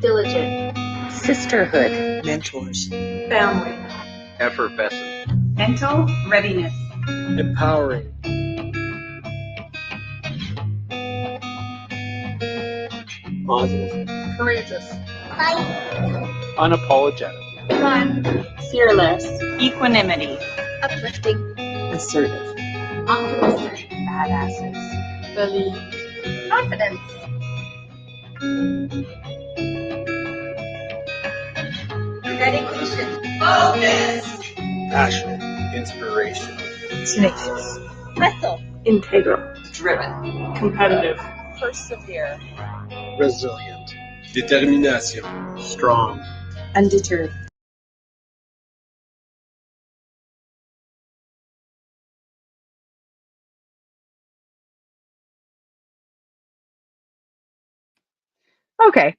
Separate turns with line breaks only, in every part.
Diligent.
Sisterhood. Mentors.
Family.
Effervescent.
Mental readiness.
Empowering.
Positive.
Courageous.
Unapologetic.
Fun.
Fearless. Equanimity.
Uplifting.
Assertive.
Optimistic.
Badasses.
Believe. Confidence. Dedication. Focus.
Passion. Inspiration.
Tenacious.
Hustle.
Integral.
Driven. Competitive.
Persevere.
Resilient. Determination. Strong.
Undeterred.
Okay,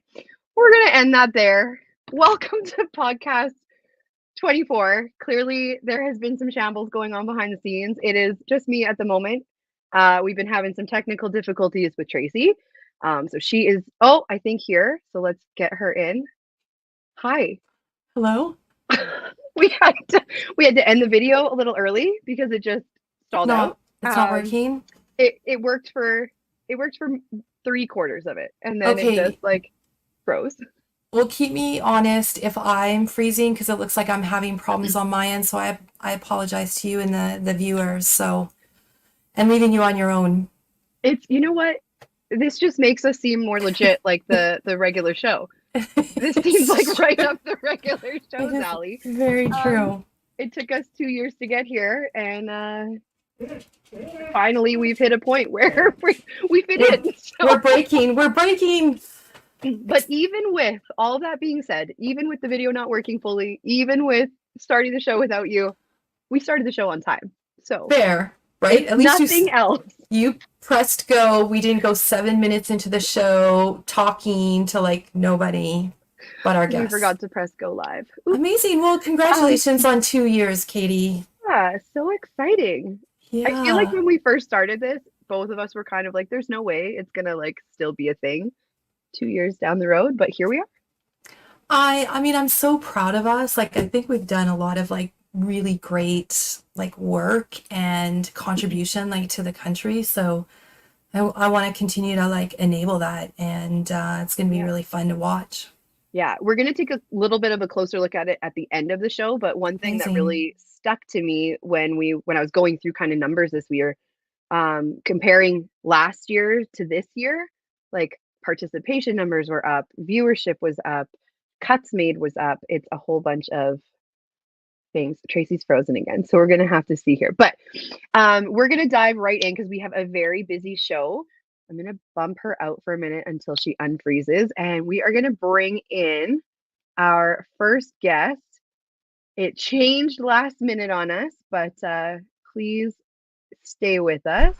we're going to end that there. Welcome to podcast 24. Clearly, there has been some shambles going on behind the scenes. It is just me at the moment. We've been having some technical difficulties with Tracy. So she is, I think here. So let's get her in. Hi.
Hello?
we had to end the video a little early because it just stalled out.
It's not working?
It worked for 3/4 of it, and then it just like froze.
Well, keep me honest if I'm freezing, because it looks like I'm having problems on my end. So I apologize to you and the viewers. So, and leaving you on your own.
It's, you know what? This just makes us seem more legit, like the regular show. This seems like right up the regular show's alley.
Very true.
It took us 2 years to get here, and finally we've hit a point where we fit in. So.
We're breaking.
But even with all that being said, even with the video not working fully, even with starting the show without you, we started the show on time. So
fair, right? At least
nothing else.
You pressed go. We didn't go 7 minutes into the show talking to like nobody but our guests.
We forgot to press go live.
Oops. Amazing. Well, congratulations on 2 years, Katie.
Yeah, so exciting. Yeah. I feel like when we first started this, both of us were kind of like, there's no way it's gonna like still be a thing 2 years down the road, but here we are.
I mean, I'm so proud of us. Like, I think we've done a lot of like really great like work and contribution like to the country. So I want to continue to like enable that, and it's going to be really fun to watch.
Yeah, we're going to take a little bit of a closer look at it at the end of the show. But one thing that really stuck to me when I was going through kind of numbers this year, comparing last year to this year, like participation numbers were up, viewership was up, cuts made was up. It's a whole bunch of things. Tracy's frozen again, so we're gonna have to see here. But we're gonna dive right in because we have a very busy show. I'm gonna bump her out for a minute until she unfreezes, and we are gonna bring in our first guest. It changed last minute on us, but please stay with us.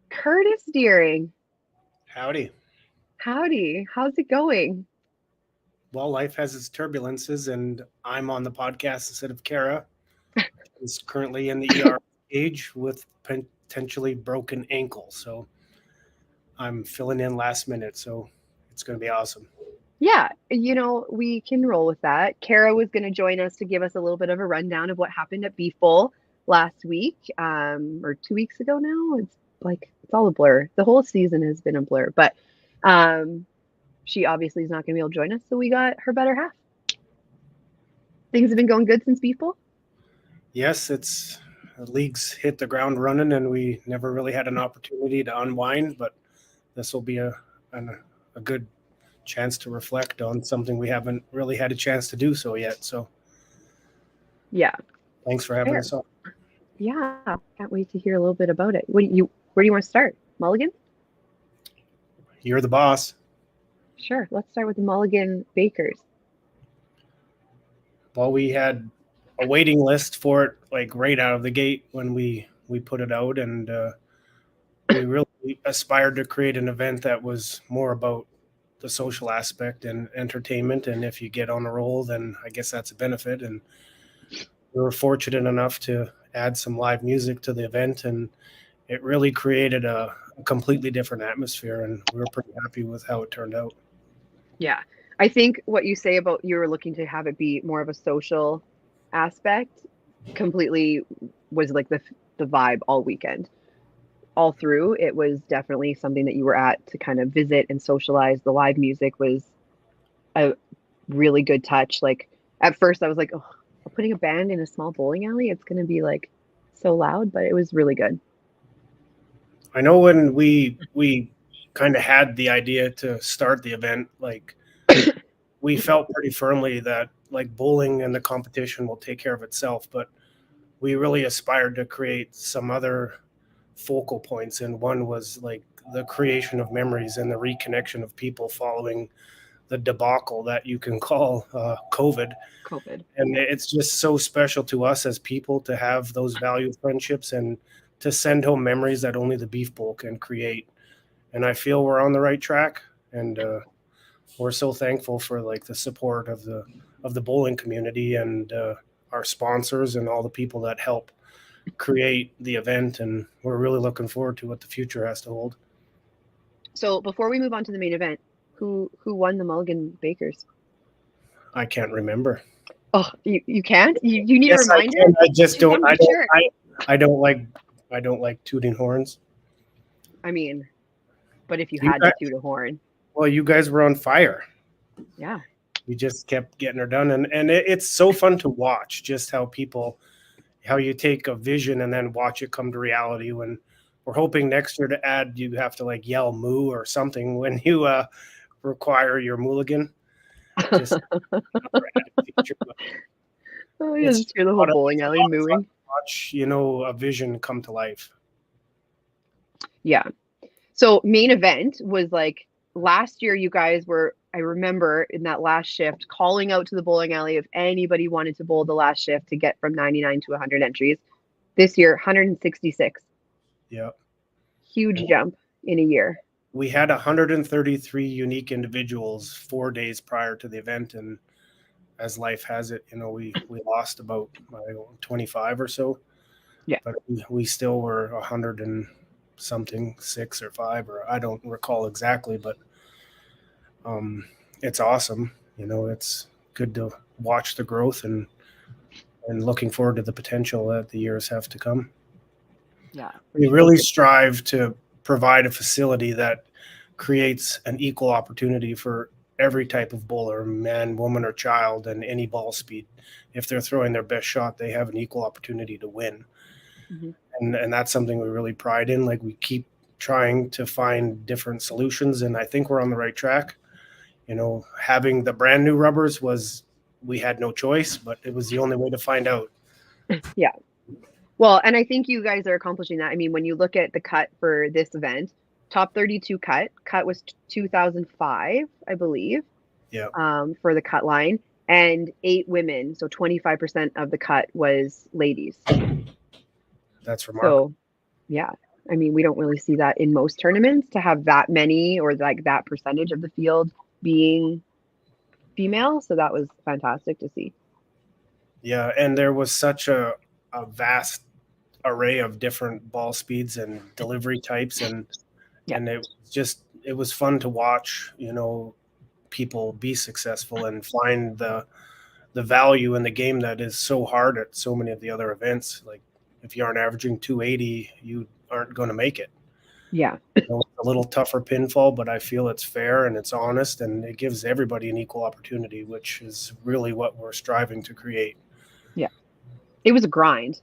Curtis Deering.
Howdy.
How's it going?
Well, life has its turbulences, and I'm on the podcast instead of Kara. She's currently in the ER age with potentially broken ankle. So I'm filling in last minute. So it's going to be awesome.
Yeah, we can roll with that. Kara was going to join us to give us a little bit of a rundown of what happened at B-Full last week, or 2 weeks ago now. It's all a blur. The whole season has been a blur, but she obviously is not going to be able to join us, so we got her better half. Things have been going good since B-Full?
Yes, the league's hit the ground running, and we never really had an opportunity to unwind, but this will be a good chance to reflect on something we haven't really had a chance to do so yet. So
yeah,
thanks for having us on.
Yeah, can't wait to hear a little bit about it. Where do you want to start? Mulligan?
You're the boss.
Sure, let's start with the Mulligan Bakers.
Well, we had a waiting list for it like right out of the gate when we put it out, and we really aspired to create an event that was more about the social aspect and entertainment, and if you get on a roll, then I guess that's a benefit. And we were fortunate enough to add some live music to the event, and it really created a completely different atmosphere, and we were pretty happy with how it turned out.
Yeah. I think what you say about you were looking to have it be more of a social aspect completely was like the vibe all weekend. All through, it was definitely something that you were at to kind of visit and socialize. The live music was a really good touch. Like at first I was like, oh, putting a band in a small bowling alley, it's going to be like so loud, but it was really good.
I know when we kind of had the idea to start the event, like we felt pretty firmly that like bowling and the competition will take care of itself, but we really aspired to create some other focal points, and one was like the creation of memories and the reconnection of people following the debacle that you can call COVID. And it's just so special to us as people to have those valued friendships and to send home memories that only the Beef Bowl can create. And I feel we're on the right track, and we're so thankful for like the support of the bowling community and our sponsors and all the people that help create the event. And we're really looking forward to what the future has to hold.
So before we move on to the main event, who won the Mulligan Bakers?
I can't remember.
Oh, you can't? You need
Yes,
a reminder?
I just don't.
Sure.
I don't like tooting horns.
I mean, but if you
You
had
guys-
to toot a horn,
Well, you guys were on fire.
yeah.
We just kept getting her done, and it's so fun to watch just how you take a vision and then watch it come to reality. When we're hoping next year to add, you have to like yell moo or something when you require your mulligan. Just
Oh, yeah,
It's
just hear the whole bowling alley mooing.
watch, a vision come to life.
Yeah. So main event was like last year you guys were, I remember in that last shift calling out to the bowling alley if anybody wanted to bowl the last shift to get from 99 to 100 entries. This year, 166.
Yeah.
Huge jump in a year.
We had 133 unique individuals 4 days prior to the event, and as life has it, we lost about 25 or so.
Yeah.
But we still were 100 and something, 6 or 5, or I don't recall exactly, but it's awesome. It's good to watch the growth and looking forward to the potential that the years have to come.
Yeah.
We really strive to provide a facility that creates an equal opportunity for every type of bowler, man, woman, or child, and any ball speed. If they're throwing their best shot, they have an equal opportunity to win.
Mm-hmm.
And that's something we really pride in. Like, we keep trying to find different solutions, and I think we're on the right track. Having the brand new rubbers we had no choice, but it was the only way to find out.
Yeah. Well, and I think you guys are accomplishing that. I mean, when you look at the cut for this event, top 32 cut was 2005, I believe.
Yeah.
For the cut line, and 8 women, so 25% of the cut was ladies.
That's remarkable.
So, yeah, I mean, we don't really see that in most tournaments to have that many or like that percentage of the field being female. So that was fantastic to see. Yeah,
and there was such a vast array of different ball speeds and delivery types, and it was fun to watch, people be successful and find the value in the game that is so hard at so many of the other events. Like, if you aren't averaging 280, you aren't going to make it.
Yeah.
It's a little tougher pinfall, but I feel it's fair and it's honest, and it gives everybody an equal opportunity, which is really what we're striving to create.
Yeah. It was a grind.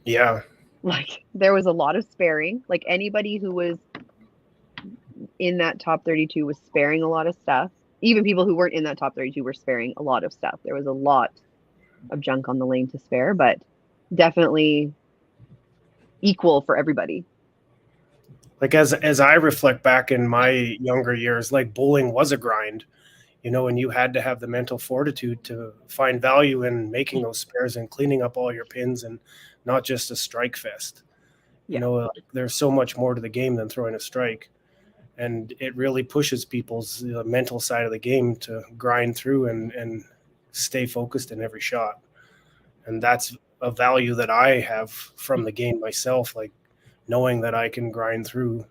Yeah.
Like, there was a lot of sparing. Like, anybody who was in that top 32 was sparing a lot of stuff. Even people who weren't in that top 32 were sparing a lot of stuff. There was a lot of junk on the lane to spare, but definitely equal for everybody.
Like, as I reflect back in my younger years, like, bowling was a grind, and you had to have the mental fortitude to find value in making those spares and cleaning up all your pins, and not just a strike fest.
Yeah.
There's so much more to the game than throwing a strike, and it really pushes people's mental side of the game to grind through and stay focused in every shot. And that's a value that I have from the game myself, like knowing that I can grind through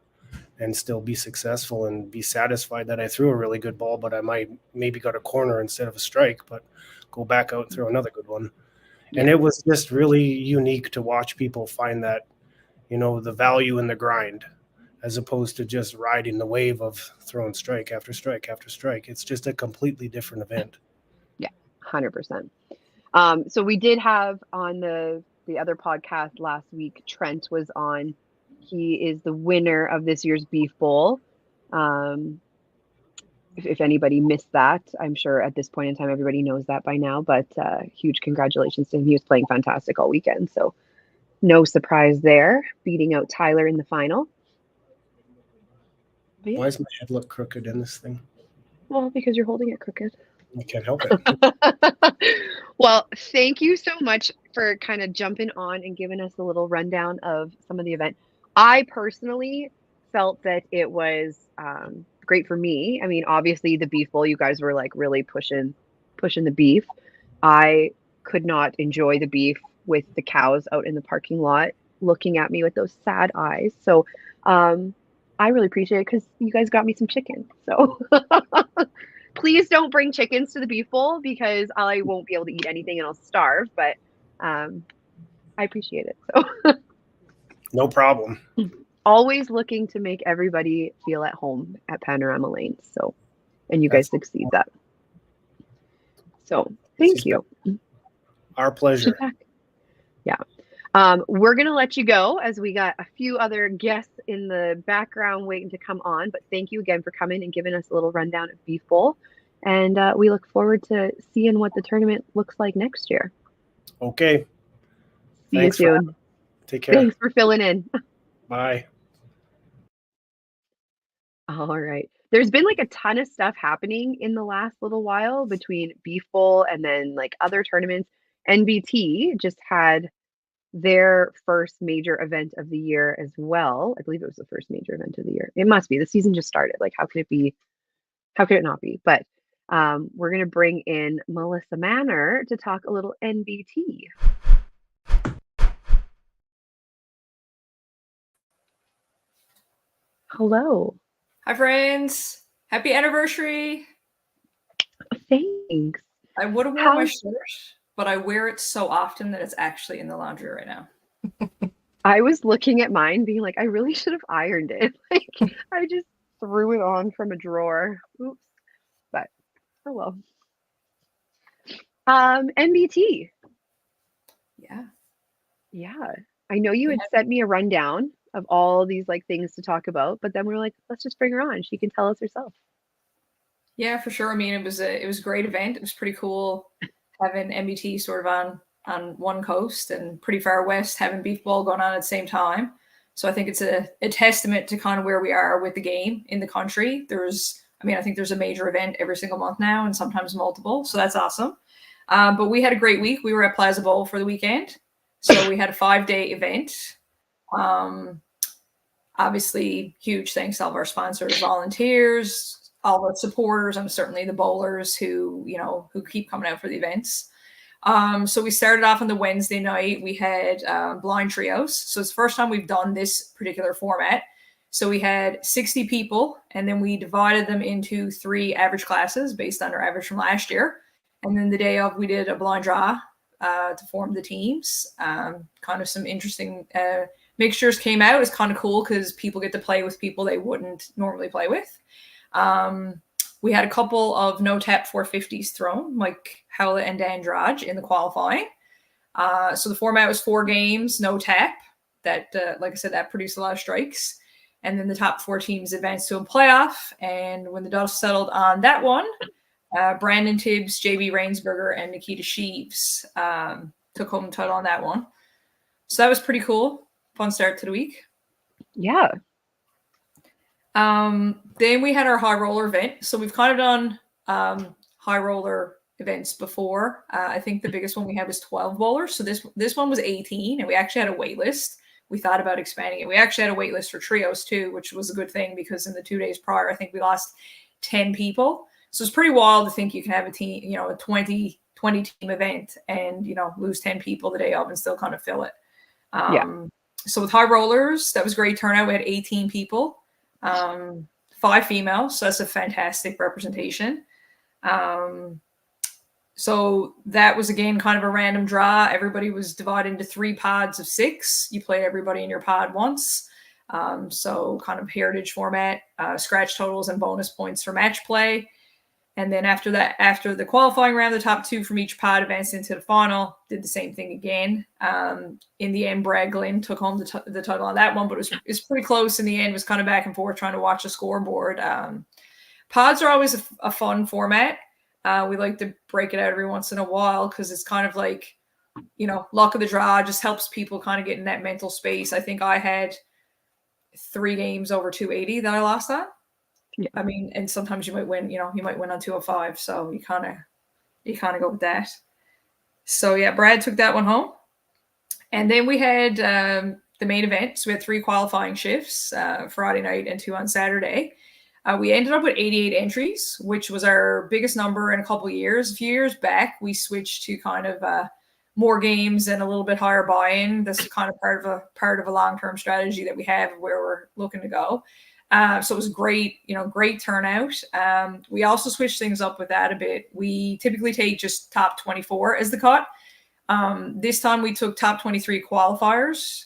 and still be successful and be satisfied that I threw a really good ball, but I maybe got a corner instead of a strike, but go back out and throw another good one. And it was just really unique to watch people find that, the value in the grind, as opposed to just riding the wave of throwing strike after strike after strike. It's just a completely different event.
Yeah, 100%. So we did have on the other podcast last week, Trent was on. He is the winner of this year's Beef Bowl. If anybody missed that, I'm sure at this point in time, everybody knows that by now, but huge congratulations to him. He was playing fantastic all weekend. So no surprise there, beating out Tyler in the final. But yeah.
Why does my head look crooked in this thing?
Well, because you're holding it crooked.
I can't help it.
Well, thank you so much for kind of jumping on and giving us a little rundown of some of the event. I personally felt that it was great for me. I mean, obviously the Beef Bowl, you guys were like really pushing the beef. I could not enjoy the beef with the cows out in the parking lot looking at me with those sad eyes. So I really appreciate it because you guys got me some chicken. So please don't bring chickens to the Beef Bowl because I won't be able to eat anything and I'll starve. But I appreciate it. So
No problem.
Always looking to make everybody feel at home at Panorama Lanes. So, and you guys succeed that. So thank you.
Our pleasure.
Yeah. We're going to let you go as we got a few other guests in the background waiting to come on, but thank you again for coming and giving us a little rundown of Beef Bowl. And we look forward to seeing what the tournament looks like next year.
Okay.
See you soon.
Take care.
Thanks for filling in.
Bye.
All right. There's been like a ton of stuff happening in the last little while between Beef Bowl and then like other tournaments. NBT just had their first major event of the year as well. I believe it was the first major event of the year. It must be. The season just started. Like, how could it be? How could it not be? But we're going to bring in Melissa Manor to talk a little NBT. Hello.
Hi, friends. Happy anniversary.
Thanks.
I would have worn my shirt, but I wear it so often that it's actually in the laundry right now.
I was looking at mine being like, I really should have ironed it. Like, I just threw it on from a drawer. Oops. But, oh well. NBT.
Yeah.
Yeah. I know you had sent me a rundown of all these like things to talk about, but then we were like, let's just bring her on. She can tell us herself.
Yeah, for sure. I mean, it was a great event. It was pretty cool having NBT sort of on one coast and pretty far west, having Beef Bowl going on at the same time. So I think it's a testament to kind of where we are with the game in the country. I think there's a major event every single month now and sometimes multiple. So that's awesome. But we had a great week. We were at Plaza Bowl for the weekend. So we had a 5-day event. Obviously, huge thanks to all of our sponsors, volunteers, all the supporters, and certainly the bowlers who keep coming out for the events. So we started off on the Wednesday night. We had blind trios. So it's the first time we've done this particular format. So we had 60 people, and then we divided them into 3 average classes based on our average from last year. And then the day of, we did a blind draw to form the teams. Kind of some interesting mixtures came out. It's kind of cool because people get to play with people they wouldn't normally play with. We had a couple of no-tap 450s thrown, like Howlett and Andrade in the qualifying. So the format was 4 games, no tap. That, like I said, that produced a lot of strikes. And then the top 4 teams advanced to a playoff. And when the dust settled on that one, Brandon Tibbs, JB Rainsberger, and Nikita Sheaves took home the title on that one. So that was pretty cool. Fun start to the week.
Yeah.
Then we had our high roller event. So we've kind of done high roller events before. I think the biggest one we had was 12 bowlers. So this one was 18, and we actually had a wait list. We thought about expanding it. We actually had a wait list for trios too, which was a good thing because in the 2 days prior, I think we lost 10 people. So it's pretty wild to think you can have a team, a 20 20 team event and, you know, lose 10 people the day of and still kind of fill it. So with high rollers, that was great turnout. We had 18 people, 5 females. So that's a fantastic representation. So that was, again, kind of a random draw. Everybody was divided into 3 pods of 6. You play everybody in your pod once. So kind of heritage format, scratch totals and bonus points for match play. And then after that, after the qualifying round, the top 2 from each pod advanced into the final, did the same thing again. In the end, Brad Glenn took home the title on that one, but it was pretty close in the end. It was kind of back and forth trying to watch the scoreboard. Pods are always a fun format. We like to break it out every once in a while because it's kind of like, you know, luck of the draw, just helps people kind of get in that mental space. I think I had 3 games over 280 that I lost on. Yeah. I mean, and sometimes you might win, you know, you might win on 205. So you kind of go with that. So yeah, Brad took that one home. And then we had the main event. So we had 3 qualifying shifts, Friday night and 2 on Saturday. We ended up with 88 entries, which was our biggest number in a couple of years. A few years back, we switched to kind of more games and a little bit higher buy-in. This is kind of part of a long-term strategy that we have where we're looking to go. So it was great, you know, great turnout. We also switched things up with that a bit. We typically take just top 24 as the cut. This time we took top 23 qualifiers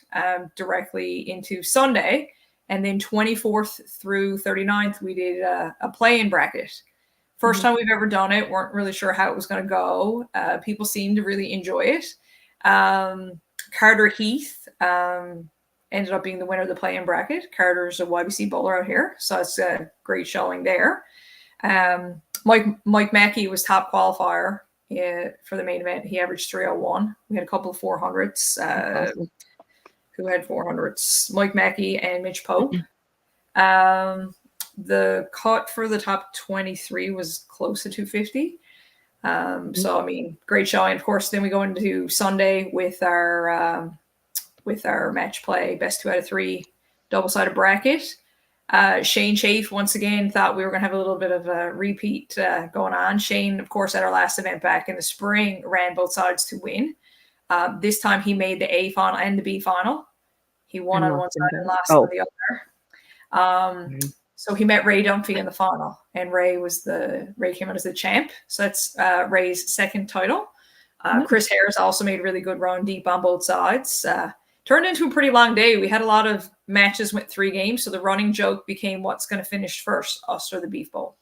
directly into Sunday. And then 24th through 39th, we did a play-in bracket. First time we've ever done it. Weren't really sure how it was going to go. People seemed to really enjoy it. Carter Heath ended up being the winner of the play-in bracket. Carter's a YBC bowler out here, so it's a great showing there. Mike Mackey was top qualifier for the main event. He averaged 301. We had a couple of 400s. Awesome. Who had 400s? Mike Mackey and Mitch Pope. The cut for the top 23 was close to 250. So, I mean, great showing. Of course, then we go into Sunday with our match play, best 2 out of 3 double-sided bracket. Shane Chafe, once again, thought we were going to have a little bit of a repeat going on. Shane, of course, at our last event back in the spring, ran both sides to win. This time he made the A final and the B final. He won on one side and lost on the other. So he met Ray Dunphy in the final, and Ray came out as the champ. So that's Ray's second title. Chris Harris also made a really good run deep on both sides. Turned into a pretty long day. We had a lot of matches, went 3 games. So the running joke became what's going to finish first, us or the Beef Bowl.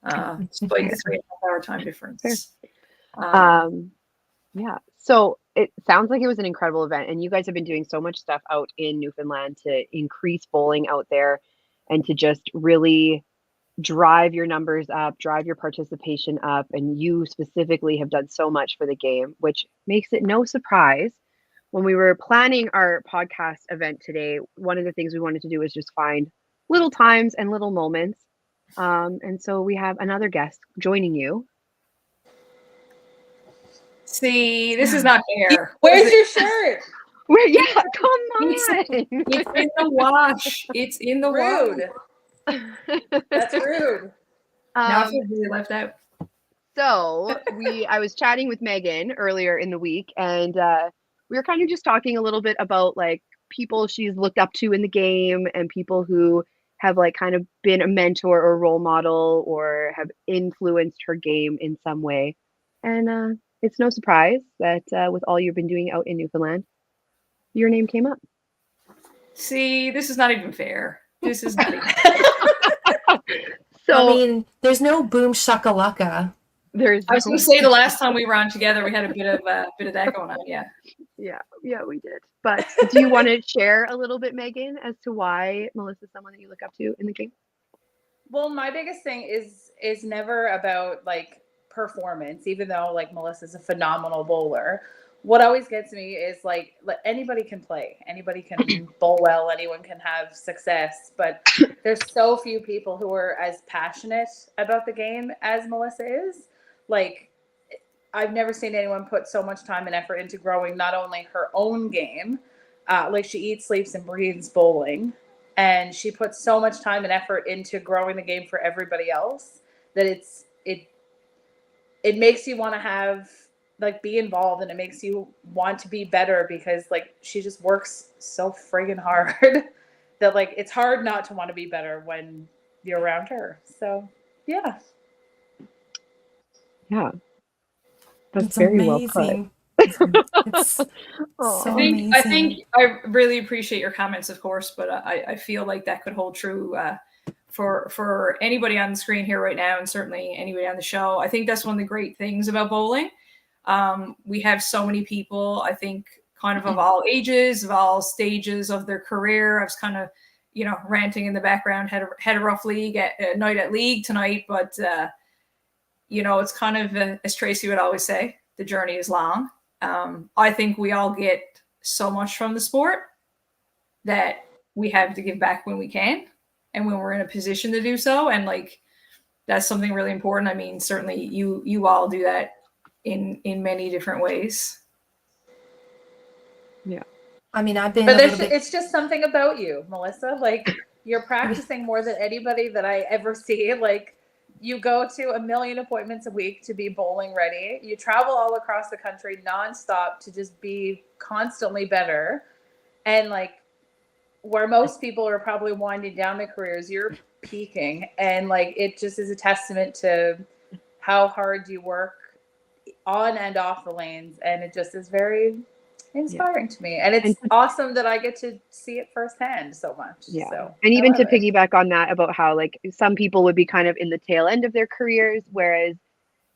Despite the 3.5-hour time difference.
Yeah. So it sounds like it was an incredible event, and you guys have been doing so much stuff out in Newfoundland to increase bowling out there and to just really drive your numbers up, drive your participation up. And you specifically have done so much for the game, which makes it no surprise. When we were planning our podcast event today, one of the things we wanted to do was just find little times and little moments. And so we have another guest joining you.
See, this is not fair.
Where's your shirt?
Yeah, come on.
It's in the wash. It's in the
Rude.
wash.
That's rude.
Now I feel really left out.
So I was chatting with Megan earlier in the week, and we were kind of just talking a little bit about like people she's looked up to in the game and people who have like kind of been a mentor or role model or have influenced her game in some way. And it's no surprise that with all you've been doing out in Newfoundland, your name came up.
See, this is not even fair. This is not even fair.
So,
I mean, there's no boom shakalaka.
I was going to say the last time we were on together, we had a bit of that going on. Yeah,
we did. But do you want to share a little bit, Megan, as to why Melissa's someone that you look up to in the game?
Well, my biggest thing is never about like performance, even though like Melissa's a phenomenal bowler. What always gets me is like anybody can play, anybody can bowl well, anyone can have success, but there's so few people who are as passionate about the game as Melissa is. Like, I've never seen anyone put so much time and effort into growing not only her own game, like she eats, sleeps, and breathes bowling, and she puts so much time and effort into growing the game for everybody else that it makes you want to have like be involved, and it makes you want to be better because like she just works so friggin' hard that like it's hard not to want to be better when you're around her. So yeah.
Yeah. That's
It's
very well put.
amazing. It's so
Aw.
amazing.
I think I really appreciate your comments, of course, but I feel like that could hold true for anybody on the screen here right now, and certainly anybody on the show. I think that's one of the great things about bowling. We have so many people, I think, kind of all ages, of all stages of their career. I was kind of, ranting in the background, had a rough league night at league tonight, but it's kind of, as Tracy would always say, the journey is long. I think we all get so much from the sport that we have to give back when we can and when we're in a position to do so. And like, that's something really important. I mean, certainly you all do that in many different ways.
Yeah.
I mean, I've been
But
a little bit.
it's just something about you, Melissa. Like you're practicing more than anybody that I ever see. Like you go to a million appointments a week to be bowling ready. You travel all across the country nonstop to just be constantly better. And like where most people are probably winding down their careers, you're peaking. And like it just is a testament to how hard you work on and off the lanes. And it just is very inspiring to me. And it's awesome that I get to see it firsthand so much.
Yeah.
So
And
I
even to
love it.
piggyback on that about how like some people would be kind of in the tail end of their careers, whereas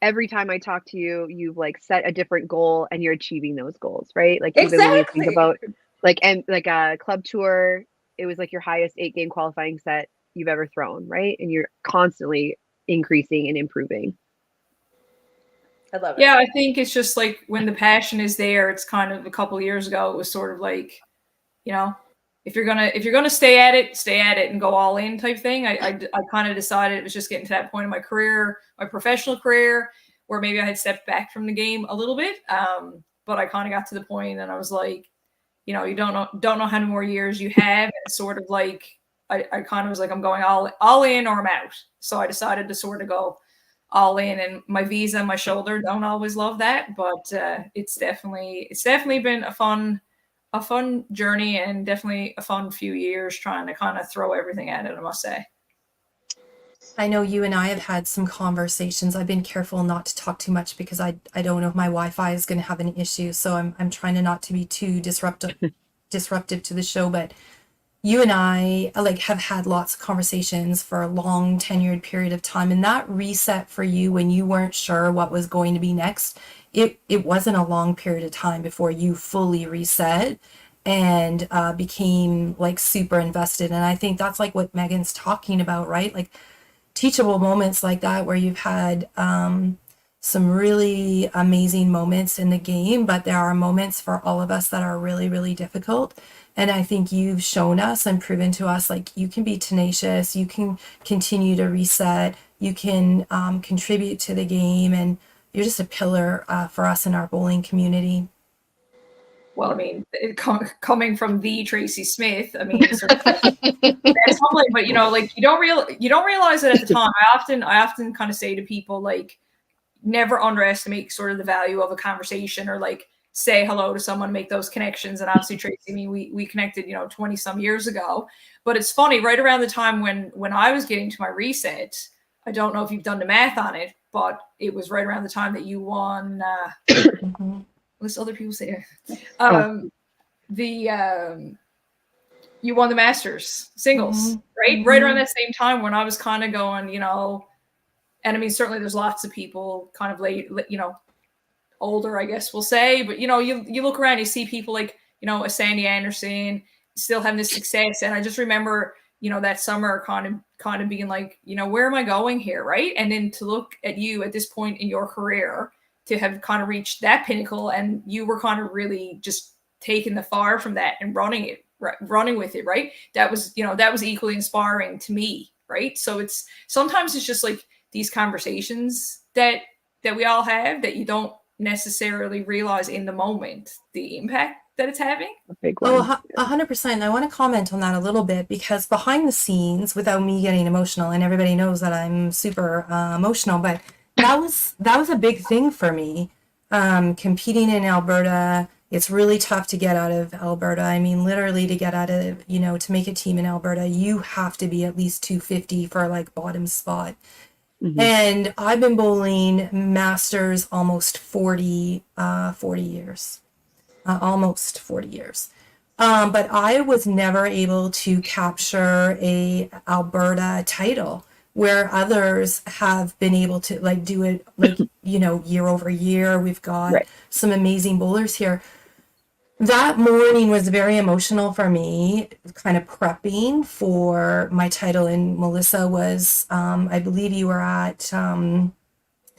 every time I talk to you, you've like set a different goal and you're achieving those goals, right? Like even when you think
Exactly.
about like a club tour, it was like your highest 8-game qualifying set you've ever thrown, right? And you're constantly increasing and improving.
I love it.
Yeah, I think it's just like when the passion is there, it's kind of a couple of years ago, it was sort of like, if you're gonna stay at it and go all in type thing. I kind of decided it was just getting to that point in my career, my professional career, where maybe I had stepped back from the game a little bit. But I kind of got to the point and I was like, you don't know how many more years you have. And it's sort of like I kind of was like, I'm going all in or I'm out. So I decided to sort of go all in, and my V's on my shoulder don't always love that, but it's definitely been a fun journey and definitely a fun few years trying to kind of throw everything at it, I must say.
I know you and I have had some conversations. I've been careful not to talk too much because I don't know if my Wi-Fi is going to have an issue. So I'm trying to not to be too disruptive to the show. But you and I like have had lots of conversations for a long tenured period of time. And that reset for you when you weren't sure what was going to be next, it wasn't a long period of time before you fully reset and became like super invested. And I think that's like what Megan's talking about, right? Like teachable moments like that where you've had some really amazing moments in the game, but there are moments for all of us that are really, really difficult. And I think you've shown us and proven to us like you can be tenacious, you can continue to reset, you can contribute to the game, and you're just a pillar for us in our bowling community.
Well, I mean, coming from the Tracy Smith, I mean, sort of, that's humbling, but like you don't realize it at the time. I often kind of say to people like, never underestimate sort of the value of a conversation or like say hello to someone, make those connections. And obviously, Tracy, I mean, we connected, 20 some years ago. But it's funny, right around the time when I was getting to my reset, I don't know if you've done the math on it, but it was right around the time that you won. What's other people say? You won the Masters singles, right? Right around that same time when I was kind of going, and I mean, certainly there's lots of people kind of late, older, I guess we'll say, but you look around, you see people like, a Sandy Anderson still having this success. And I just remember, that summer kind of being like, where am I going here? Right. And then to look at you at this point in your career, to have kind of reached that pinnacle, and you were kind of really just taking the fire from that and running with it. Right. That was equally inspiring to me. Right. So sometimes it's just like these conversations that we all have that you don't necessarily realize in the moment the impact that it's having.
A big one.
Oh, 100%. I want to comment on that a little bit because behind the scenes, without me getting emotional, and everybody knows that I'm super emotional, but that was a big thing for me. competing in Alberta. It's really tough to get out of Alberta. I mean, literally to get out of, to make a team in Alberta, you have to be at least 250 for like bottom spot. And I've been bowling masters almost 40 years, almost 40 years. But I was never able to capture a Alberta title where others have been able to like do it like, year over year. We've got some amazing bowlers here. That morning was very emotional for me, kind of prepping for my title. And Melissa was, I believe you were at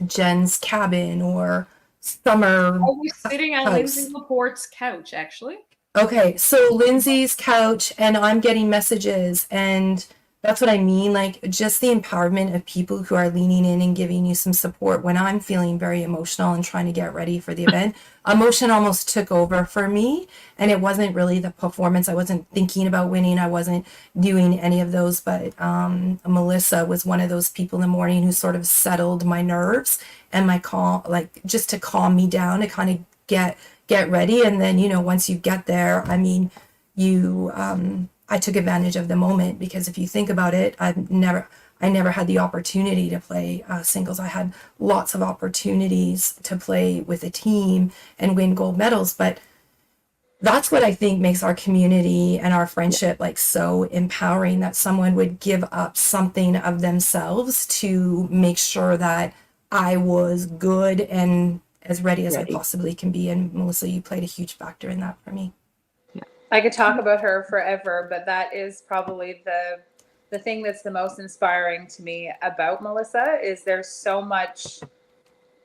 Jen's cabin or Summer.
I was sitting on Lindsay Laporte's couch, actually.
Okay, so Lindsay's couch, and I'm getting messages, and that's what I mean, like just the empowerment of people who are leaning in and giving you some support when I'm feeling very emotional and trying to get ready for the event. Emotion almost took over for me, and it wasn't really the performance. I wasn't thinking about winning. I wasn't doing any of those, but Melissa was one of those people in the morning who sort of settled my nerves and my calm, like just to calm me down, to kind of get ready. And then, once you get there, I mean, I took advantage of the moment, because if you think about it, I never had the opportunity to play singles. I had lots of opportunities to play with a team and win gold medals, but that's what I think makes our community and our friendship like so empowering, that someone would give up something of themselves to make sure that I was good and as ready as I possibly can be. And Melissa, you played a huge factor in that for me.
I could talk about her forever, but that is probably the thing that's the most inspiring to me about Melissa. Is there's so much.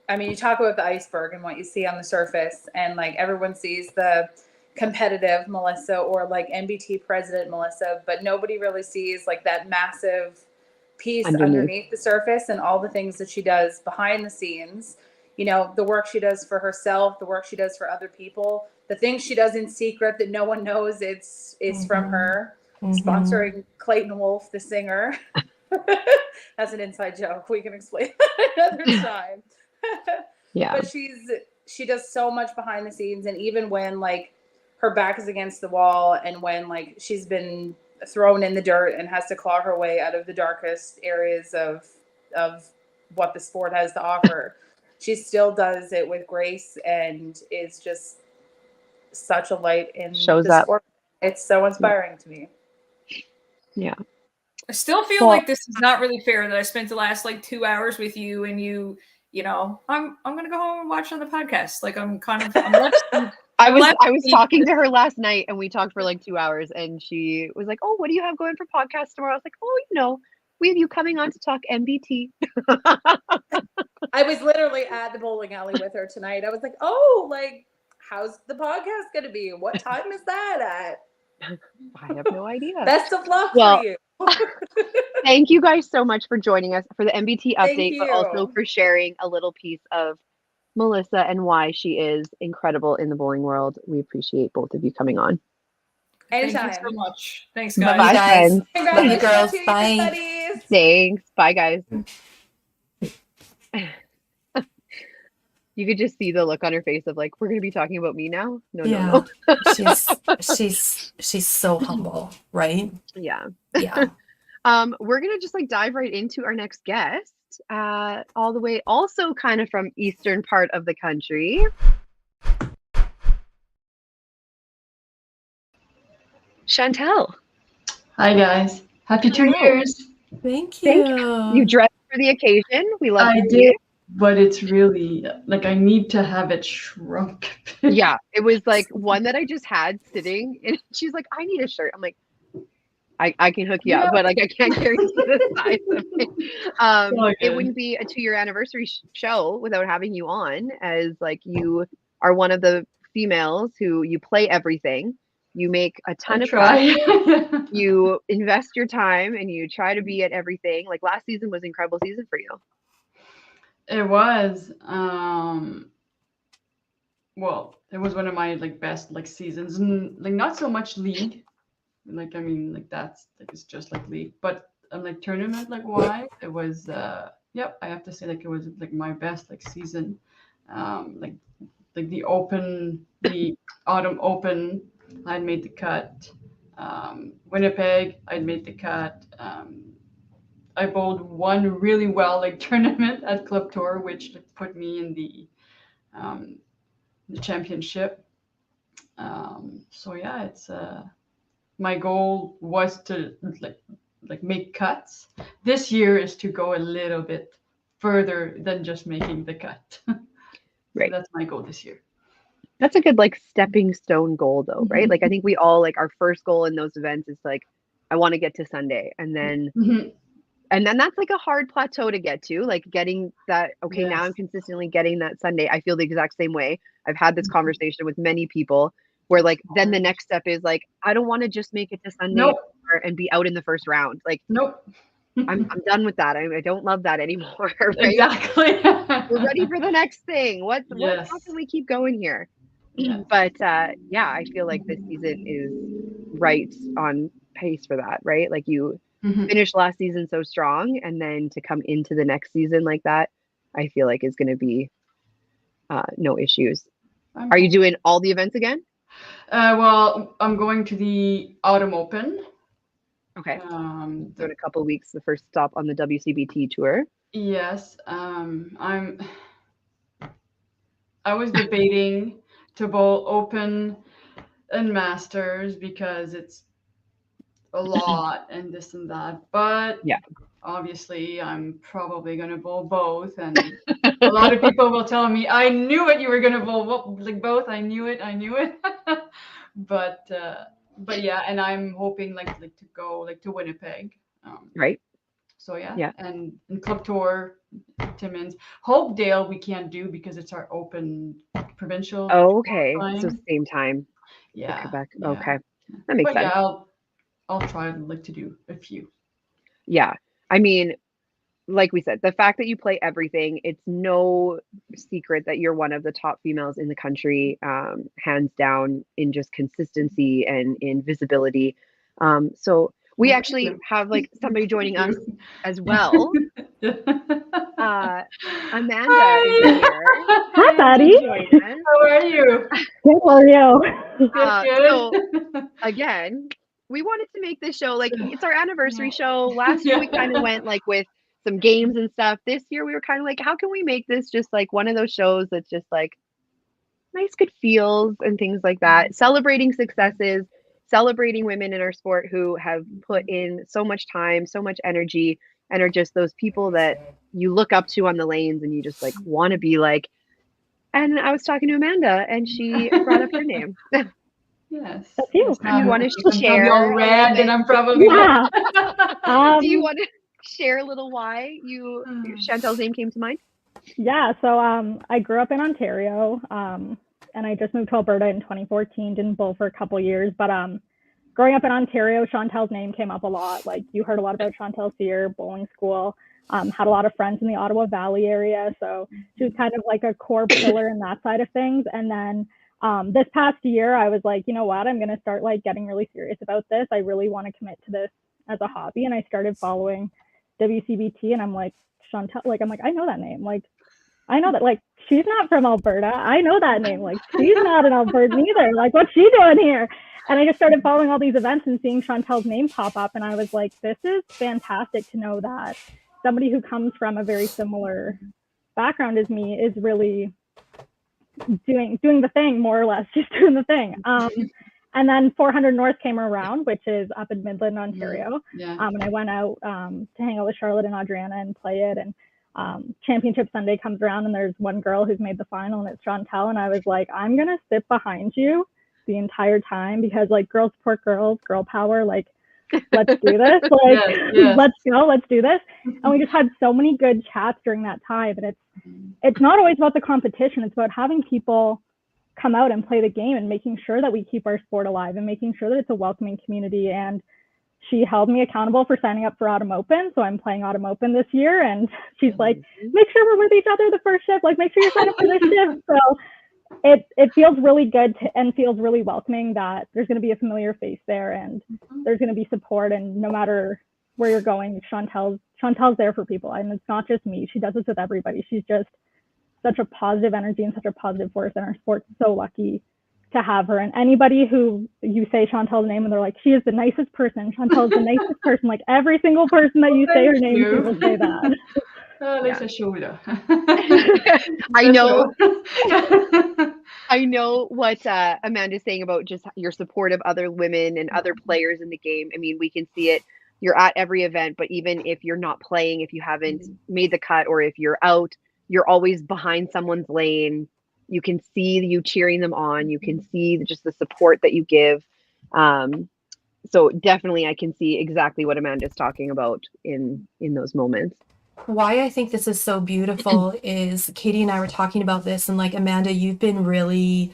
I mean, you talk about the iceberg and what you see on the surface, and like everyone sees the competitive Melissa or like NBT president Melissa, but nobody really sees like that massive piece underneath the surface and all the things that she does behind the scenes. The work she does for herself, the work she does for other people, the things she does in secret that no one knows it's from her. Sponsoring Clayton Wolf, the singer. That's an inside joke. We can explain that another time. But she does so much behind the scenes, and even when like her back is against the wall and when like she's been thrown in the dirt and has to claw her way out of the darkest areas of what the sport has to offer, she still does it with grace and is just such a light in the sport. It's so inspiring to me.
Yeah.
I still feel like this is not really fair that I spent the last like 2 hours with you, and I'm gonna go home and watch on the podcast. Like I'm
I was talking to her last night, and we talked for like 2 hours, and she was like, "Oh, what do you have going for podcast tomorrow?" I was like, "Oh, we have you coming on to talk MBT."
I was literally at the bowling alley with her tonight. I was like, "Oh, like, how's the podcast going to be? What time is that at?"
I have no idea.
Best of luck for you.
Thank you guys so much for joining us for the MBT update, but also for sharing a little piece of Melissa and why she is incredible in the bowling world. We appreciate both of you coming on.
Anytime.
Thank you so much. Thanks, guys.
Bye, guys.
Love you, girls. Bye.
Thanks. Bye, guys. You could just see the look on her face of like, we're going to be talking about me now. No.
she's so humble, right?
Yeah.
Yeah.
We're going to just like dive right into our next guest, all the way also kind of from eastern part of the country. Chantel.
Hi guys. Happy 2 years.
Thank you.
You dressed for the occasion. We love
I did, but it's really like I need to have it shrunk.
Yeah, it was like one that I just had sitting, and she's like, "I need a shirt." I'm like, I can hook you up, but like I can't guarantee the size of it. It wouldn't be a 2-year anniversary show without having you on, as like you are one of the females who you play everything. You make a ton of fun. You invest your time and you try to be at everything. Like last season was an incredible season for you.
It was. Well, it was one of my like best like seasons, and like not so much league. Like I mean, like that's like it's just like league, but like tournament like wise, it was. Yep, I have to say like it was like my best like season. Like like the Autumn Open, I'd made the cut. Winnipeg, I'd made the cut. I bowled one really well like tournament at Club Tour, which like, put me in the championship. So yeah, it's my goal was to like make cuts. This year is to go a little bit further than just making the cut.
Right.
So that's my goal this year.
That's a good like stepping stone goal though, right? Like I think we all like our first goal in those events is like I want to get to Sunday, and then that's like a hard plateau to get to, like getting that okay, now I'm consistently getting that Sunday. I feel the exact same way. I've had this conversation with many people where like then the next step is like I don't want to just make it to Sunday and be out in the first round. Like I'm done with that. I don't love that anymore. Right?
Exactly.
We're ready for the next thing. How can we keep going here? But yeah, I feel like this season is right on pace for that, right? Like you finished last season so strong, and then to come into the next season like that, I feel like is going to be no issues. Are you doing all the events again?
Well, I'm going to the Autumn Open.
Okay. So in a couple of weeks, the first stop on the WCBT tour.
Yes. I was debating to bowl Open and Masters because it's a lot and this and that. But obviously I'm probably going to bowl both. And a lot of people will tell me, I knew it, you were going to bowl like both. I knew it. But yeah, and I'm hoping like to go like to Winnipeg.
Right.
So yeah. And in Club Tour, Timmins, Hopedale we can't do because it's our open provincial.
Oh, okay.
time.
So same time.
Yeah.
Quebec.
Yeah.
Okay. That makes sense.
Yeah, I'll try like to do a few.
Yeah. I mean, like we said, the fact that you play everything, it's no secret that you're one of the top females in the country, hands down in just consistency and in visibility. So we actually have like somebody joining us as well. Amanda is here.
Hi, buddy.
How are you?
Good, how are you?
So again, we wanted to make this show like it's our anniversary show. Last year we kind of went like with some games and stuff. This year we were kind of like, how can we make this just like one of those shows that's just like nice, good feels and things like that. Celebrating successes, celebrating women in our sport who have put in so much time, so much energy, and are just those people that you look up to on the lanes and you just like want to be like. And I was talking to Amanda and she brought up her name.
Yes.
That's you.
Do you want to share?
You're red, and I'm probably
yeah.
Do you want to share a little why Chantel's name came to mind?
Yeah. So I grew up in Ontario, and I just moved to Alberta in 2014. Didn't bowl for a couple years, but growing up in Ontario, Chantel's name came up a lot. Like you heard a lot about Chantel Sear, bowling school. Had a lot of friends in the Ottawa Valley area, so she was kind of like a core pillar in that side of things. And then this past year, I was like, you know what, I'm going to start like getting really serious about this. I really want to commit to this as a hobby. And I started following WCBT, and I'm like, Chantel, like, I'm like, I know that name. Like, I know that, like, she's not from Alberta. I know that name. Like, she's not an Albertan either. Like, what's she doing here? And I just started following all these events and seeing Chantel's name pop up. And I was like, this is fantastic to know that somebody who comes from a very similar background as me is really doing the thing, more or less, just doing the thing. And then 400 North came around, which is up in Midland, Ontario. And I went out to hang out with Charlotte and Adriana and play it. And Championship Sunday comes around, and there's one girl who's made the final, and it's Chantel. And I was like, I'm going to sit behind you the entire time because, like, girls support girls, girl power, like, let's do this. Like, let's go, let's do this. And we just had so many good chats during that time. And it's not always about the competition. It's about having people come out and play the game and making sure that we keep our sport alive and making sure that it's a welcoming community. And she held me accountable for signing up for Autumn Open. So I'm playing Autumn Open this year. And she's like, make sure we're with each other the first shift. Like, make sure you sign up for this shift. So it feels really good and feels really welcoming that there's going to be a familiar face there, and there's going to be support. And no matter where you're going, Chantel's there for people. And it's not just me. She does this with everybody. She's just such a positive energy and such a positive force in our sport. So lucky to have her. And anybody who you say Chantel's name and they're like, she is the nicest person. Chantel's the nicest person. Like every single person that you say her name, people say that.
I know. I know what Amanda's saying about just your support of other women and other players in the game. I mean, we can see it. You're at every event, but even if you're not playing, if you haven't made the cut or if you're out, you're always behind someone's lane. You can see you cheering them on. You can see just the support that you give. So definitely I can see exactly what Amanda's talking about in those moments.
Why I think this is so beautiful is Katie and I were talking about this, and like Amanda, you've been really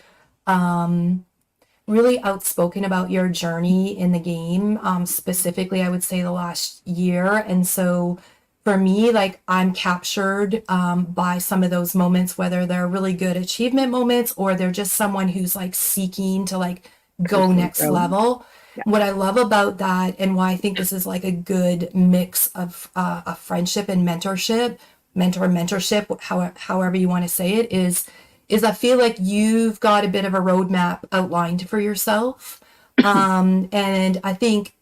really outspoken about your journey in the game, specifically I would say the last year. And so for me, like I'm captured by some of those moments, whether they're really good achievement moments or they're just someone who's like seeking to like go next level. Yeah. What I love about that, and why I think this is like a good mix of a friendship and mentorship, however you want to say it, is I feel like you've got a bit of a roadmap outlined for yourself. And I think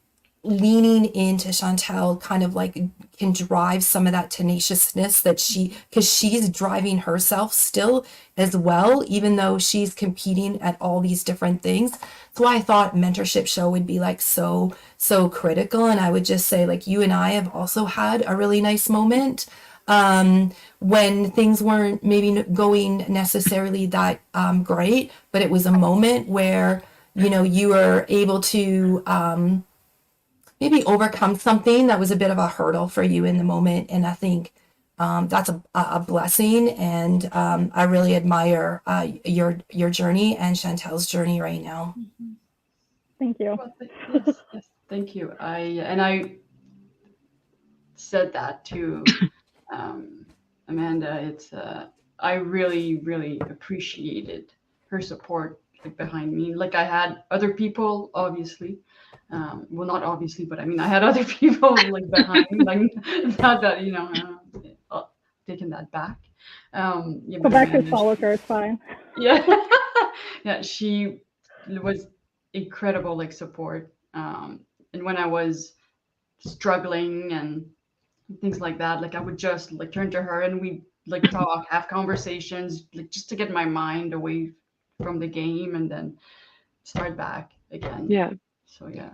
leaning into Chantel kind of like can drive some of that tenaciousness that because she's driving herself still as well, even though she's competing at all these different things. That's why I thought mentorship show would be like so critical. And I would just say like you and I have also had a really nice moment when things weren't maybe going necessarily that great, but it was a moment where, you know, you were able to maybe overcome something that was a bit of a hurdle for you in the moment. And I think that's a blessing. And I really admire your journey and Chantel's journey right now.
Thank you.
Well, yes, thank you. I said that to Amanda. It's I really appreciated her support like behind me. Like I had other people, obviously. Well, not obviously, but I mean, I had other people like behind me, like not that, you know, taking that back. Yeah,
Go back to follow her, it's fine.
Yeah. Yeah, she was incredible, like support. And when I was struggling and things like that, like I would just like turn to her and we like talk, have conversations, like just to get my mind away from the game and then start back again.
Yeah.
So yeah.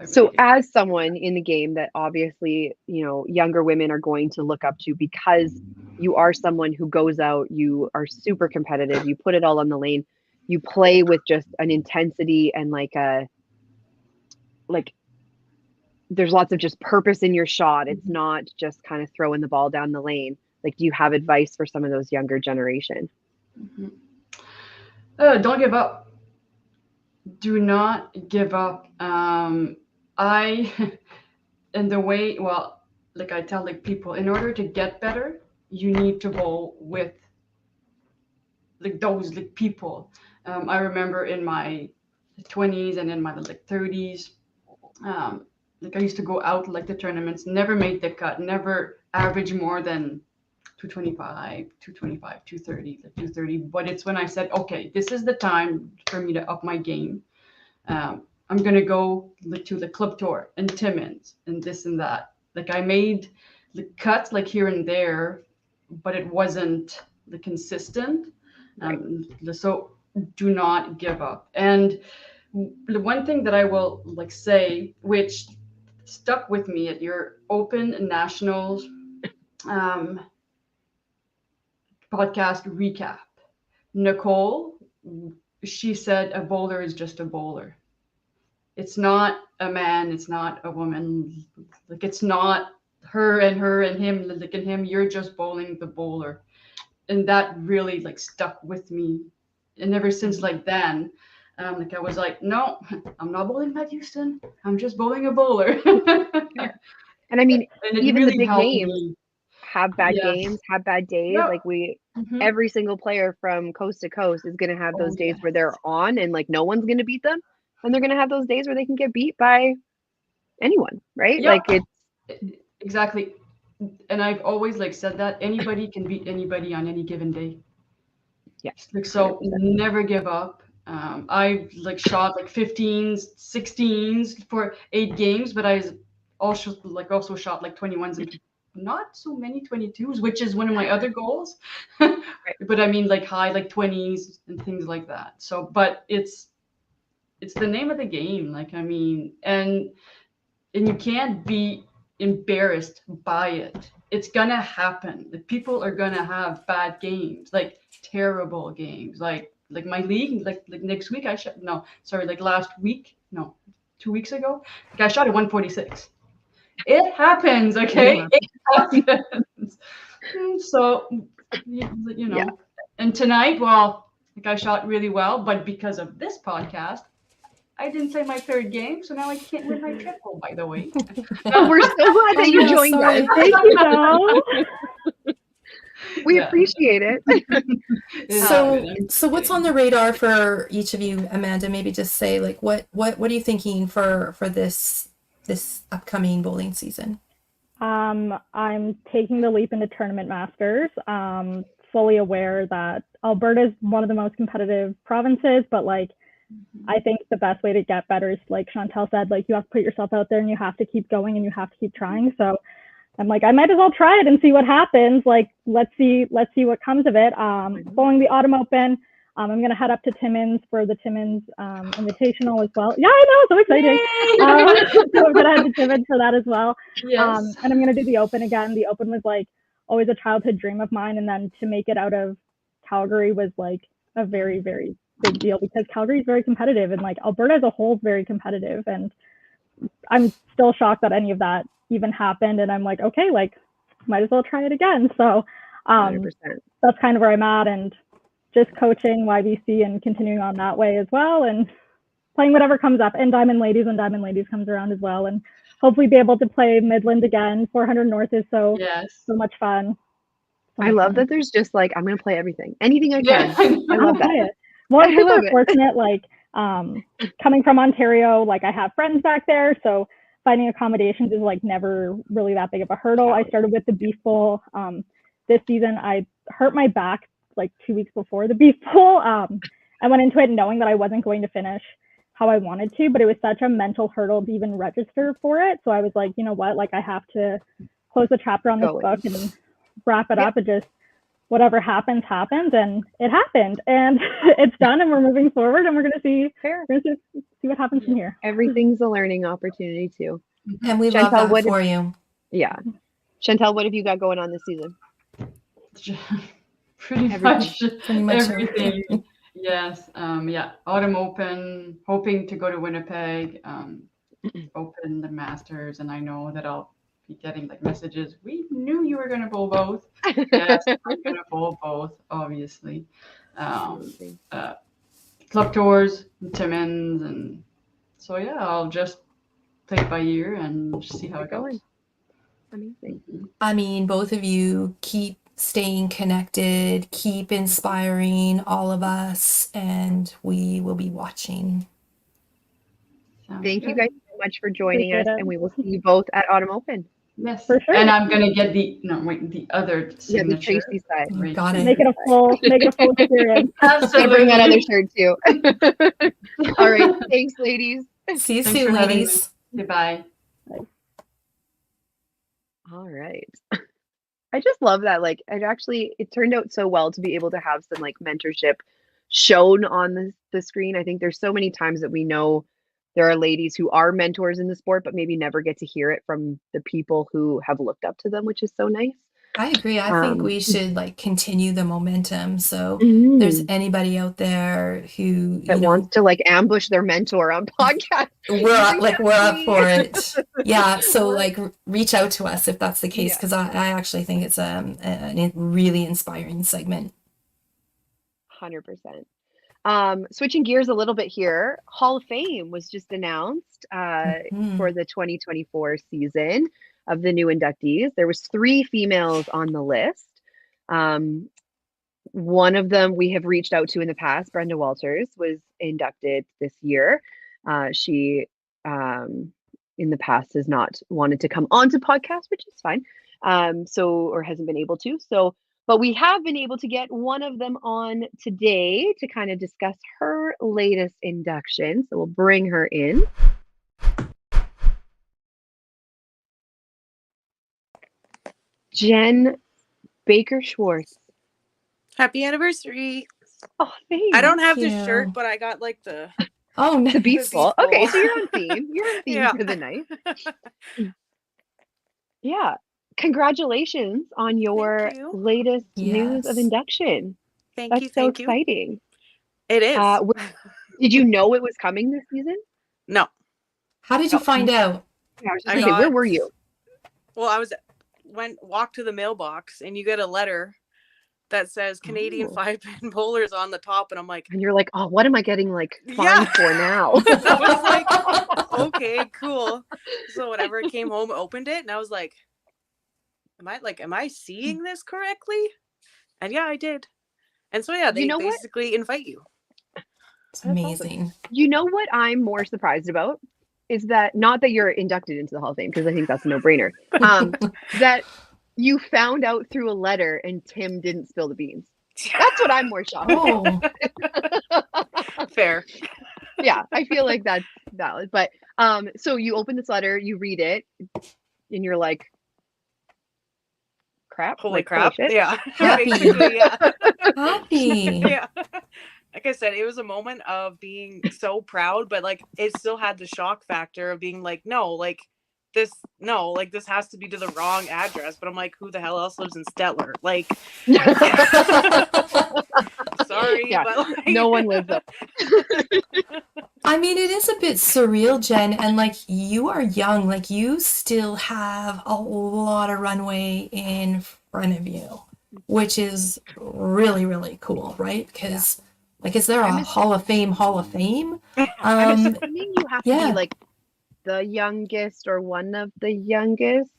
So as someone in the game that obviously, you know, younger women are going to look up to because you are someone who goes out, you are super competitive, you put it all on the lane, you play with just an intensity and like there's lots of just purpose in your shot. It's not just kind of throwing the ball down the lane. Like, do you have advice for some of those younger generation?
Don't give up. Do not give up. In the way, well, like I tell like people, in order to get better, you need to bowl with like those like people. I remember in my 20s and in my like 30s, like I used to go out like the tournaments, never made the cut, never average more than 225, 230, like 230. But it's when I said, okay, this is the time for me to up my game. I'm going to go to the club tour and Timmins and this and that. Like I made the cuts like here and there, but it wasn't the consistent. So do not give up. And the one thing that I will like say, which stuck with me at your Open Nationals podcast recap, Nicole, she said a bowler is just a bowler. It's not a man, it's not a woman. Like it's not her and him, like and him, you're just bowling the bowler. And that really like stuck with me. And ever since like then, like I was like, no, I'm not bowling Matt Houston. I'm just bowling a bowler.
And I mean,
and
even
really
the big names
me.
have bad games, have bad days.
Yep.
Like every single player from coast to coast is going to have those days where they're on and like no one's going to beat them. And they're going to have those days where they can get beat by anyone, right?
Yep.
Like
exactly. and I've always like said that anybody can beat anybody on any given day.
Yes.
Like, so never give up. I've like shot like 15s, 16s for 8 games, but I also shot like 21s and not so many 22s, which is one of my other goals. But I mean like high like 20s and things like that. So, but it's the name of the game. Like, I mean, and you can't be embarrassed by it. It's gonna happen. The people are gonna have bad games, like terrible games, like my league, like next week last week, no, 2 weeks ago, I shot at 146. It happens, okay? It happens. So you know, and tonight, well, like I shot really well, but because of this podcast, I didn't play my 3rd game, so now I can't win my triple, by the way.
But we're so glad that you joined us.
Thank you, though.
We appreciate it.
So what's on the radar for each of you, Amanda? Maybe just say like what are you thinking for this upcoming bowling season?
I'm taking the leap into Tournament Masters. Fully aware that Alberta is one of the most competitive provinces, but like I think the best way to get better is, like Chantel said, like you have to put yourself out there and you have to keep going and you have to keep trying. So I'm like, I might as well try it and see what happens. Like, let's see what comes of it. Bowling the Autumn Open. I'm going to head up to Timmins for the Timmins Invitational as well. Yeah, I know, so exciting. So I'm going to head to Timmins for that as well.
Yes.
And I'm going to do the Open again. The Open was like always a childhood dream of mine. And then to make it out of Calgary was like a very, very big deal because Calgary is very competitive and like Alberta as a whole is very competitive. And I'm still shocked that any of that even happened. And I'm like, okay, like might as well try it again. So
100%.
That's kind of where I'm at, and just coaching YBC and continuing on that way as well, and playing whatever comes up. And Diamond Ladies when Diamond Ladies comes around as well, and hopefully be able to play Midland again. 400 North is so much fun.
I love that there's just like, I'm going to play everything. Anything I can. I love that.
Well, I'm super fortunate, like coming from Ontario, like I have friends back there. So finding accommodations is like never really that big of a hurdle. I started with the Beef Bowl. This season, I hurt my back like 2 weeks before the Beef Bowl. I went into it knowing that I wasn't going to finish how I wanted to, but it was such a mental hurdle to even register for it. So I was like, you know what, like I have to close the chapter on this book and wrap it up and just whatever happens, and it happened and it's done and we're moving forward and we're going to see what happens from here.
Everything's a learning opportunity too.
And we love that for you.
Yeah. Chantel, what have you got going on this season?
Pretty much everything. Yes. Autumn Open, hoping to go to Winnipeg, open the Masters, and I know that I'll be getting like messages. We knew you were going to bowl both. Yes, I'm going to bowl both, obviously. Club tours, Timmins, and so I'll just play it by ear and see how it goes.
Amazing.
I mean, both of you keep staying connected, keep inspiring all of us, and we will be watching.
Thank you guys so much for joining us, and we will see you both at Autumn Open.
Yes, for sure. And I'm gonna get the other signature.
Yeah, the Tracy side.
Right.
Got it.
Make it a full experience.
Absolutely. Bring that other shirt too. All right. Thanks, ladies.
See you soon, ladies.
Goodbye.
All right. I just love that. Like, it turned out so well to be able to have some like mentorship shown on the screen. I think there's so many times that we know there are ladies who are mentors in the sport, but maybe never get to hear it from the people who have looked up to them, which is so nice.
I agree. I think we should like continue the momentum. So if there's anybody out there who
wants to like ambush their mentor on podcast,
we're up for it. Yeah. So like reach out to us if that's the case, because I actually think it's a really inspiring segment.
100%. Switching gears a little bit here, Hall of Fame was just announced for the 2024 season of the new inductees. There was 3 females on the list. One of them we have reached out to in the past, Brenda Walters, was inducted this year. She in the past has not wanted to come onto podcast, which is fine. or hasn't been able to. So, but we have been able to get one of them on today to kind of discuss her latest induction. So we'll bring her in. Jen Baker Schwartz.
Happy anniversary.
Oh, thanks.
I don't have the
you.
shirt, but I got like the
The Beast Bowl.
Bowl.
Okay, so you're on theme. You're on theme
Yeah.
for the night. Yeah. Congratulations on your
you.
latest news of
Yes.
induction.
Thank
That's
you.
so
Thank you.
exciting.
It is.
Did you know it was coming this season?
No.
How did you find out?
Yeah, I was just
I
thinking, where
got-
were you?
Well, I walked to the mailbox and you get a letter that says Canadian
Oh.
5-pin bowlers on the top, and I'm like,
And you're like, oh, what am I getting like
Yeah.
fined for now?
I was like, okay, cool. So whatever, I came home, opened it, and I was like, am I seeing this correctly? And yeah, I did. And so yeah, they
You know what?
basically invite you.
It's amazing.
You know what I'm more surprised about is that not that you're inducted into the Hall of Fame, because I think that's a no-brainer. That you found out through a letter and Tim didn't spill the beans. That's what I'm more shocked about.
Oh,
Fair.
Yeah, I feel like that's valid. But so you open this letter, you read it, and you're like, crap.
Holy
like,
crap.
shit.
Yeah.
Happy.
Basically, yeah.
happy.
Yeah. Like I said, it was a moment of being so proud, but like it still had the shock factor of being like, this has to be to the wrong address. But I'm like, who the hell else lives in Stettler? Like, sorry,
Yeah,
but like,
no one lives up.
I mean, it is a bit surreal, Jen, and like you are young, like you still have a lot of runway in front of you, which is really, really cool, right? Because like, is there a Hall of Fame?
I'm assuming you have to
yeah.
be like the youngest or one of the youngest.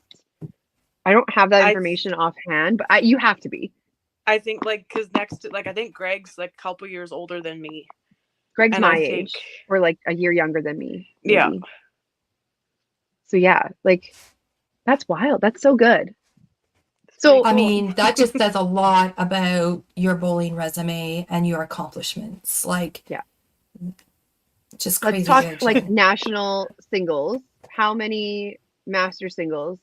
I don't have that information offhand, but you have to be.
I think like because I think Greg's like a couple years older than me.
Greg's
And
my
I
age,
think-
or like a year younger than me.
Yeah.
maybe. So yeah, like that's wild. That's so good. So
I mean, that just says a lot about your bowling resume and your accomplishments. Like,
yeah,
just crazy.
let's talk
good,
like
Jen.
national singles. How many master singles?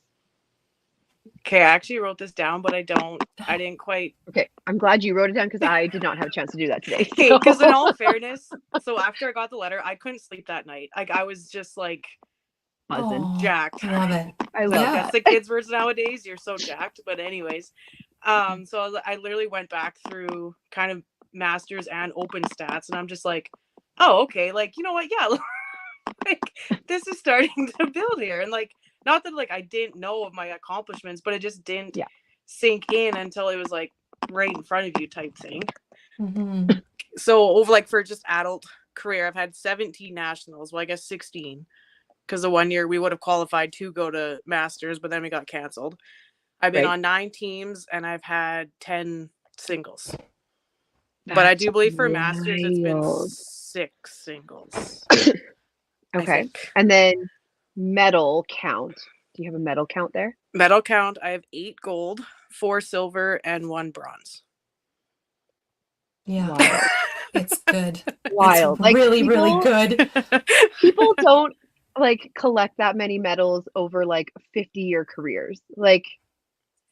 Okay, I actually wrote this down, but I didn't quite.
Okay, I'm glad you wrote it down because I did not have a chance to do that today.
Okay, because in all fairness, so after I got the letter, I couldn't sleep that night. Like I was just like
buzzing,
Oh,
jacked.
love it.
I
So
love
Yeah.
that's the kids' words nowadays. You're so jacked. But anyways, so I literally went back through kind of masters and open stats, and I'm just like, oh, okay, like you know what? Yeah, like this is starting to build here, and like not that like I didn't know of my accomplishments, but it just didn't sink in until it was like right in front of you type thing.
Mm-hmm.
So over like for just adult career, I've had 17 nationals. Well, I guess 16. Because the one year we would have qualified to go to Masters, but then we got canceled. I've been on 9 teams and I've had 10 singles. But I do believe for Masters it's been
wild.
6 singles.
Okay, and then medal count. Do you have a medal count there?
Medal count, I have 8 gold, 4 silver, and 1 bronze.
Yeah.
Wild.
It's good.
Wild.
It's
Like,
really, really
people-
good.
People don't like collect that many medals over like 50-year careers. Like,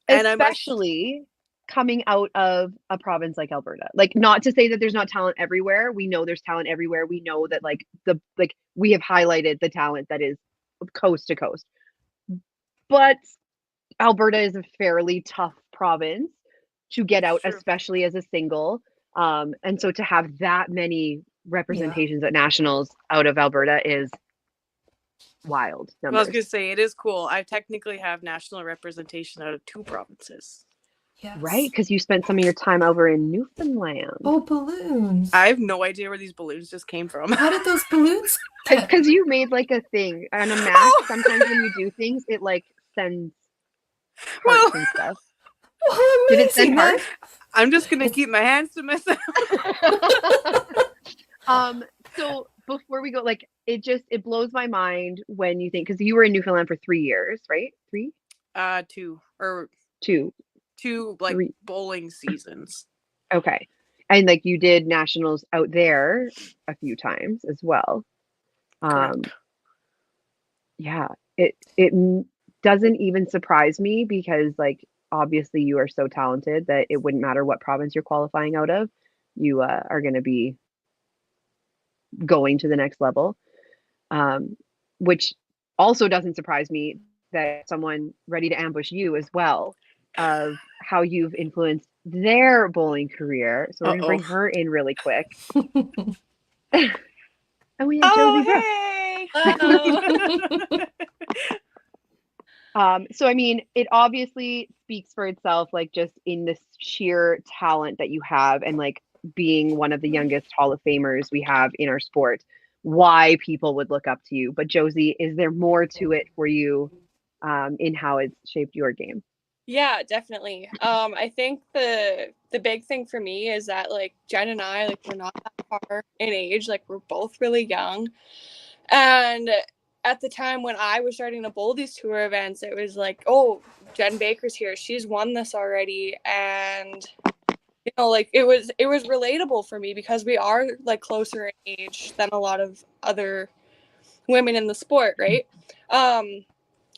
And I must-
especially coming out of a province like Alberta. Like, not to say that there's not talent everywhere. We know there's talent everywhere. We know that like we have highlighted the talent that is coast to coast. But Alberta is a fairly tough province to get out,
True.
especially as a single. And so to have that many representations at nationals out of Alberta is wild.
I was
Numbers.
going to say, it is cool. I technically have national representation out of 2 provinces.
Yes.
Right, because you spent some of your time over in Newfoundland.
Oh, balloons.
I have no idea where these balloons just came from.
How did those balloons?
Because you made like a thing on a map.
Oh.
Sometimes when you do things, it like sends
Well-
hearts and stuff.
Oh,
Did it send
amazing,
hearts?
I'm just going to keep my hands to myself.
So before we go, like it blows my mind when you think, because you were in Newfoundland for 3 years, right? 3?
2 or
Two.
2 like
3.
bowling seasons.
Okay. And like you did nationals out there a few times as well.
Correct.
Yeah, it doesn't even surprise me because like obviously you are so talented that it wouldn't matter what province you're qualifying out of. You are going to be going to the next level, which also doesn't surprise me that someone ready to ambush you as well of how you've influenced their bowling career. So we're going to bring her in really quick. And we have Josie Brooks. So I mean, it obviously speaks for itself, like just in the sheer talent that you have and like being one of the youngest Hall of Famers we have in our sport, why people would look up to you. But Josie, is there more to it for you in how it's shaped your game?
Yeah, definitely. I think the big thing for me is that like Jen and I, like we're not that far in age, like we're both really young. And at the time when I was starting to bowl these tour events, it was like, oh, Jen Baker's here. She's won this already. And you know, like it was relatable for me because we are like closer in age than a lot of other women in the sport, right?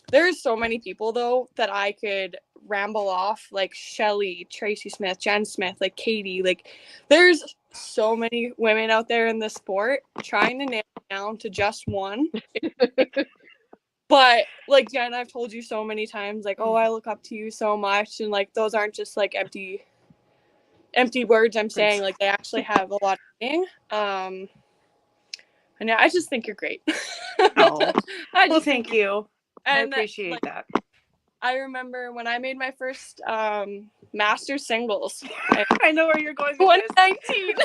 There's so many people though that I could ramble off, like Shelly, Tracy Smith, Jen Smith, like Katie, like there's so many women out there in the sport trying to nail it down to just one. But like Jen, I've told you so many times, like, oh, I look up to you so much, and like those aren't just like empty words I'm saying, like they actually have a lot of meaning. And yeah, I just think you're great.
Well, thank you. I appreciate that.
I remember when I made my first master singles.
I know where you're going with
2019.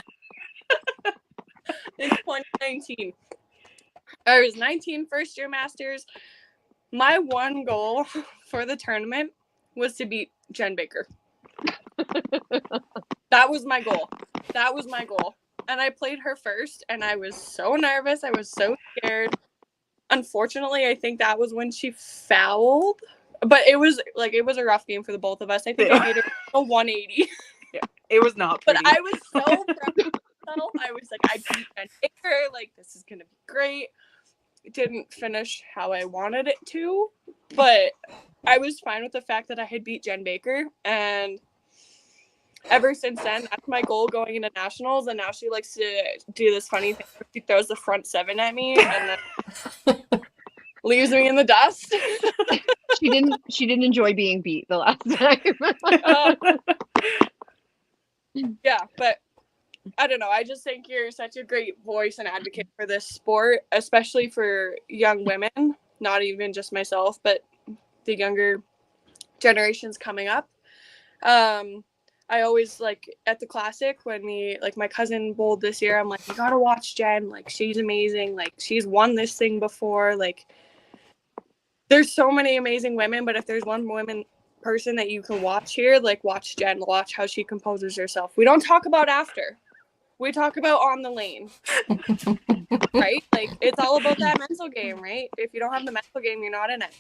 In 2019. I was 19, first year masters. My one goal for the tournament was to beat Jen Baker. That was my goal. And I played her first, and I was so nervous. I was so scared. Unfortunately, I think that was when she fouled. But it was a rough game for the both of us. I think I made her a 180.
Yeah, it was not pretty.
But I was so proud of myself. I was like, I beat Jen Baker. Like, this is going to be great. It didn't finish how I wanted it to. But I was fine with the fact that I had beat Jen Baker. And ever since then, that's my goal going into nationals. And now she likes to do this funny thing where she throws the front 7 at me and then leaves me in the dust.
She didn't enjoy being beat the last time.
Yeah, but I don't know. I just think you're such a great voice and advocate for this sport, especially for young women, not even just myself, but the younger generations coming up. I always, like, at the Classic, when my cousin bowled this year, I'm like, you gotta watch Jen. Like, she's amazing. Like, she's won this thing before. Like, there's so many amazing women, but if there's one person that you can watch here, like, watch Jen, watch how she composes herself. We don't talk about after. We talk about on the lane. Right? Like, it's all about that mental game, right? If you don't have the mental game, you're not in it.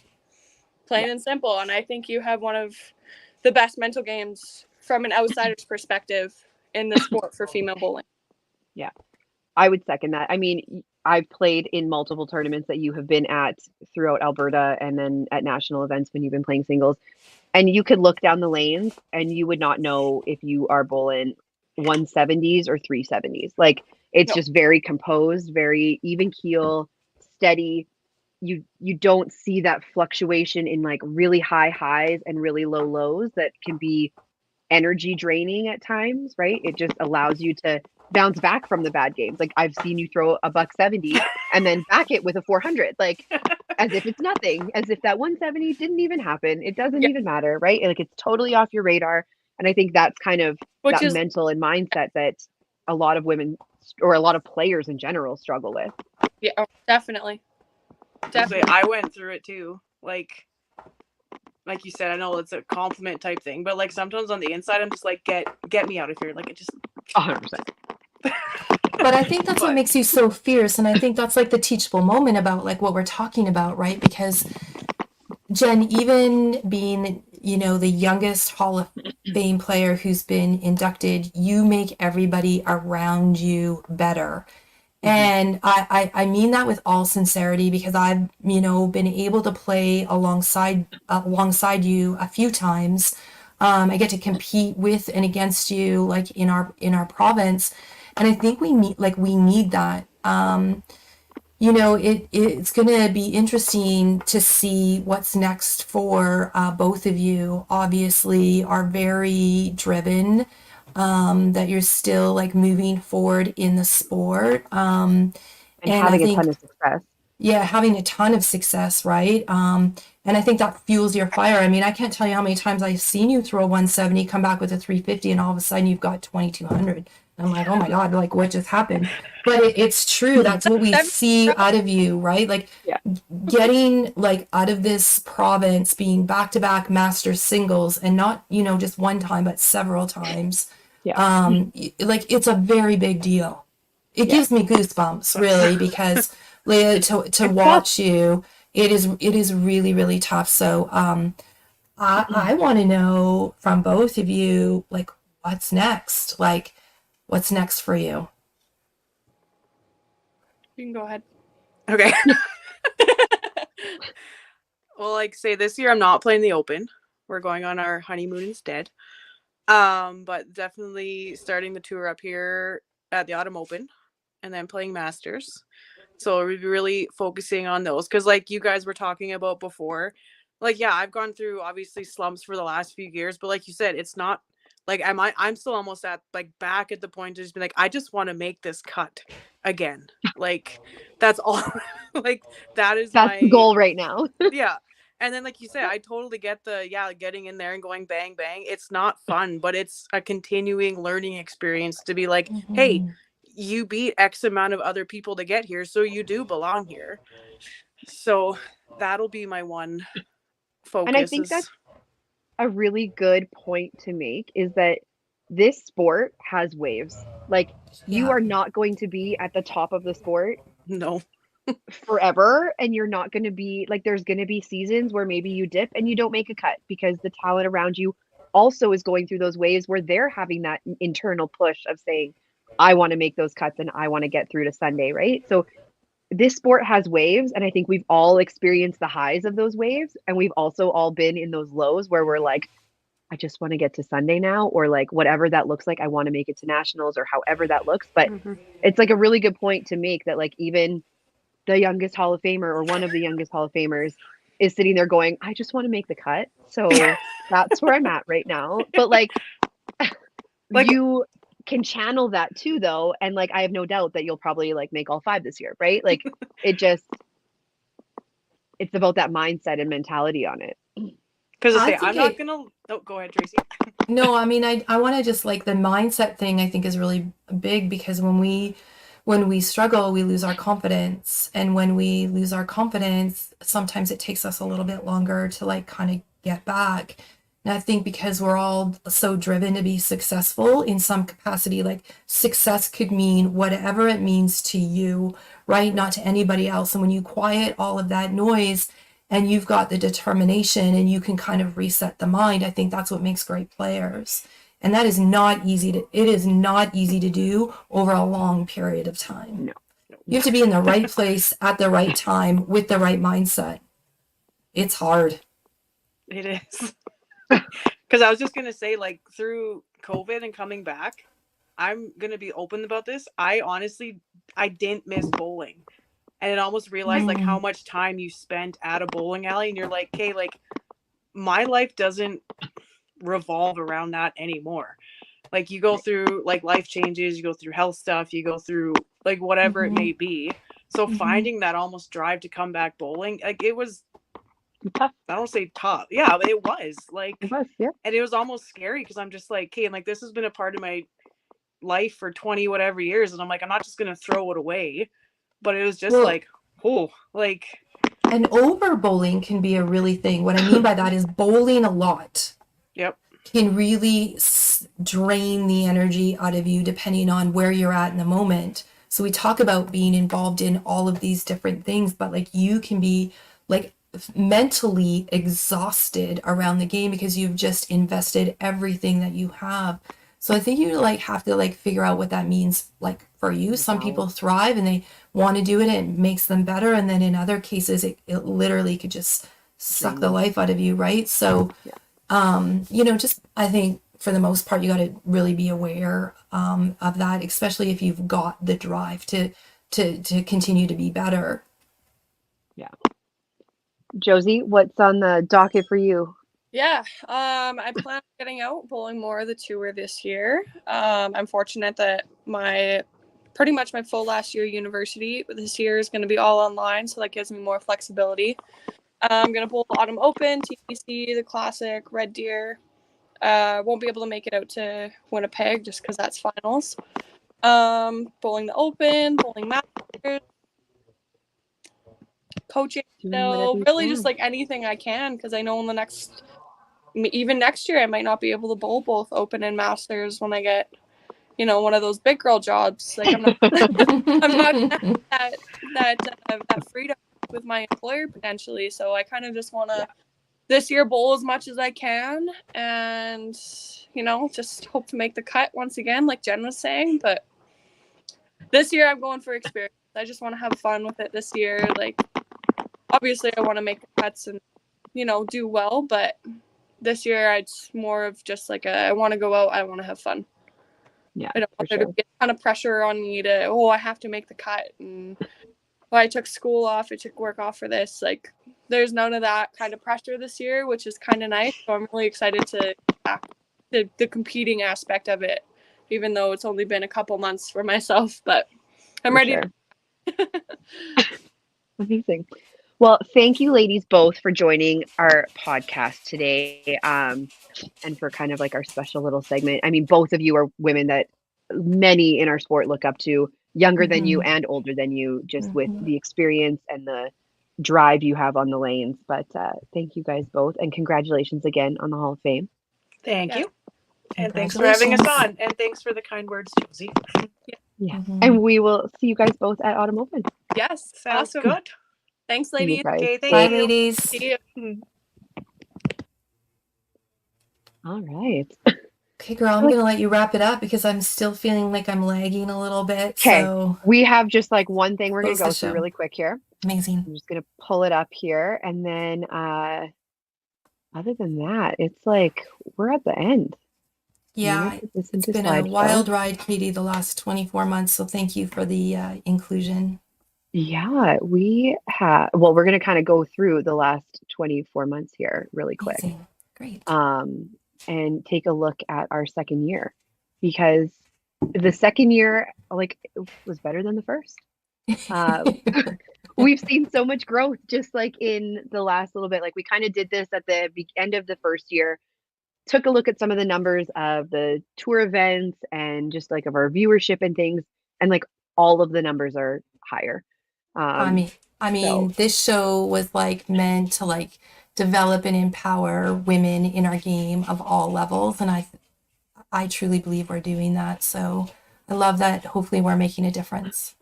Plain and simple. And I think you have one of the best mental games from an outsider's perspective in the sport for female bowling.
Yeah, I would second that. I mean, I've played in multiple tournaments that you have been at throughout Alberta and then at national events when you've been playing singles. And you could look down the lanes and you would not know if you are bowling 170s or 370s. Like, it's just very composed, very even keel, steady. You don't see that fluctuation in like really high highs and really low lows that can be energy draining at times, right? It just allows you to bounce back from the bad games. Like, I've seen you throw a $170 and then back it with a 400, like as if it's nothing, as if that 170 didn't even happen. It doesn't even matter, right? Like, it's totally off your radar. And I think that's kind of that mental and mindset that a lot of women or a lot of players in general struggle with.
Yeah, definitely.
I went through it too. Like you said, I know it's a compliment type thing, but like sometimes on the inside, I'm just like, get me out of here. Like, it just
100%.
But I think that's what makes you so fierce. And I think that's like the teachable moment about like what we're talking about, right? Because Jen, even being, you know, the youngest Hall of Fame player who's been inducted, you make everybody around you better. And I mean that with all sincerity, because I've, you know, been able to play alongside you a few times. I get to compete with and against you, like in our province, and I think we need that. You know, it's going to be interesting to see what's next for both of you. Obviously, are very driven, that you're still like moving forward in the sport. And
having a ton of success.
Yeah, having a ton of success, right? And I think that fuels your fire. I mean, I can't tell you how many times I've seen you throw a 170, come back with a 350, and all of a sudden you've got 2,200. I'm like, oh my God, like what just happened? But it's true. That's what we see out of you, right? Like getting like out of this province, being back-to-back master singles, and not, you know, just one time, but several times. Like it's a very big deal. It gives me goosebumps, really, because Leah, to watch you, it is really, really tough. So I want to know from both of you, like, what's next? Like, what's next for you?
You can go ahead. Okay. Well, like say this year I'm not playing the Open. We're going on our honeymoon instead. But definitely starting the tour up here at the Autumn Open and then playing Masters. So we'll be really focusing on those, because like you guys were talking about before, like, yeah, I've gone through obviously slumps for the last few years, but like you said, it's not like I'm still almost at like back at the point to just be like, I just want to make this cut again. Like that's all. Like that's
the goal right now.
Yeah. And then like you said, I totally get getting in there and going bang bang. It's not fun, but it's a continuing learning experience to be like, hey, you beat X amount of other people to get here, so you do belong here. So that'll be my one focus.
And I think that's a really good point to make, is that this sport has waves. Like you are not going to be at the top of the sport forever, and you're not going to be like, there's going to be seasons where maybe you dip and you don't make a cut, because the talent around you also is going through those waves where they're having that internal push of saying, I want to make those cuts and I want to get through to Sunday, right? So this sport has waves, and I think we've all experienced the highs of those waves, and we've also all been in those lows where we're like, I just want to get to Sunday now, or like whatever that looks like, I want to make it to nationals, or however that looks. But it's like a really good point to make, that like even the youngest Hall of Famer, or one of the youngest Hall of Famers, is sitting there going, I just want to make the cut. So that's where I'm at right now. But like you can channel that too, though, and like I have no doubt that you'll probably like make all 5 this year, right? Like it's about that mindset and mentality on it.
Because I'm not gonna go ahead, Tracy.
No, I mean, I want to just like the mindset thing, I think is really big, because when we struggle, we lose our confidence, and when we lose our confidence, sometimes it takes us a little bit longer to like kind of get back. And I think because we're all so driven to be successful in some capacity, like success could mean whatever it means to you, right? Not to anybody else. And when you quiet all of that noise and you've got the determination and you can kind of reset the mind, I think that's what makes great players. And that is not easy to do over a long period of time.
No.
You have to be in the right place at the right time with the right mindset. It's hard.
It is. Because I was just gonna say, like, through COVID and coming back, I'm gonna be open about this. I didn't miss bowling, and it almost realized like how much time you spent at a bowling alley, and you're like, okay, like my life doesn't revolve around that anymore. Like you go through like life changes, you go through health stuff, you go through like whatever it may be. So finding that almost drive to come back bowling, like it was tough. I don't say tough. Yeah, but it was like, and it was almost scary, because I'm just like, okay, and like this has been a part of my life for 20 whatever years, and I'm like, I'm not just gonna throw it away. But it was just
and over bowling can be a really thing. What I mean by that is bowling a lot can really drain the energy out of you depending on where you're at in the moment. So we talk about being involved in all of these different things, but like you can be like mentally exhausted around the game because you've just invested everything that you have. So I think you like have to like figure out what that means like for you. Some people thrive and they want to do it and it makes them better. And then in other cases, it literally could just suck the life out of you, right? So, you know, just I think for the most part, you got to really be aware of that, especially if you've got the drive to continue to be better.
Yeah. Josie, what's on the docket for you?
Yeah, I plan on getting out bowling more of the tour this year. I'm fortunate that pretty much my full last year university this year is going to be all online, so that gives me more flexibility. I'm going to bowl Autumn Open, TPC, the Classic, Red Deer. Won't be able to make it out to Winnipeg just because that's finals. Bowling the Open, bowling Masters, coaching. So really just like anything I can, because I know in the even next year I might not be able to bowl both Open and Masters when I get, you know, one of those big girl jobs. Like I'm not gonna have that freedom with my employer potentially. So I kind of just want to this year bowl as much as I can and, you know, just hope to make the cut once again, like Jen was saying. But this year I'm going for experience. I just want to have fun with it this year. Like, obviously I want to make the cuts and, you know, do well, but this year it's more of just like I want to go out, I want to have fun.
Yeah,
I don't want there to be a ton of pressure on me to, I have to make the cut, and I took school off, I took work off for this. Like, there's none of that kind of pressure this year, which is kind of nice. So I'm really excited to the competing aspect of it, even though it's only been a couple months for myself, but I'm ready.
Amazing. Well, thank you ladies both for joining our podcast today, and for kind of like our special little segment. I mean, both of you are women that many in our sport look up to, younger than you and older than you, just with the experience and the drive you have on the lanes. But thank you guys both, and congratulations again on the Hall of Fame.
Thank you. And thanks for having us on. And thanks for the kind words, Josie.
Yeah. And we will see you guys both at Autumn Open.
Yes.
Sounds
Awesome.
good.
Thanks, ladies.
Okay,
Bye, ladies.
See you.
All right.
Okay, girl, I'm going to let you wrap it up because I'm still feeling like I'm lagging a little bit.
Okay.
So
We have just like one thing we're going to
Close
go
the
through
show.
really quick here.
Amazing.
I'm just going to pull it up here. And then other than that, it's like we're at the end.
Yeah, it's been a wild ride, Katie, the last 24 months. So thank you for the inclusion.
Yeah, we have. Well, we're going to kind of go through the last 24 months here really quick.
Amazing. Great.
And take a look at our second year, because the second year like was better than the first. We've seen so much growth just like in the last little bit. Like we kind of did this at the end of the first year, took a look at some of the numbers of the tour events and just like of our viewership and things, and like all of the numbers are higher.
I mean, this show was like meant to like develop and empower women in our game of all levels, and I truly believe we're doing that. So I love that. Hopefully, we're making a difference.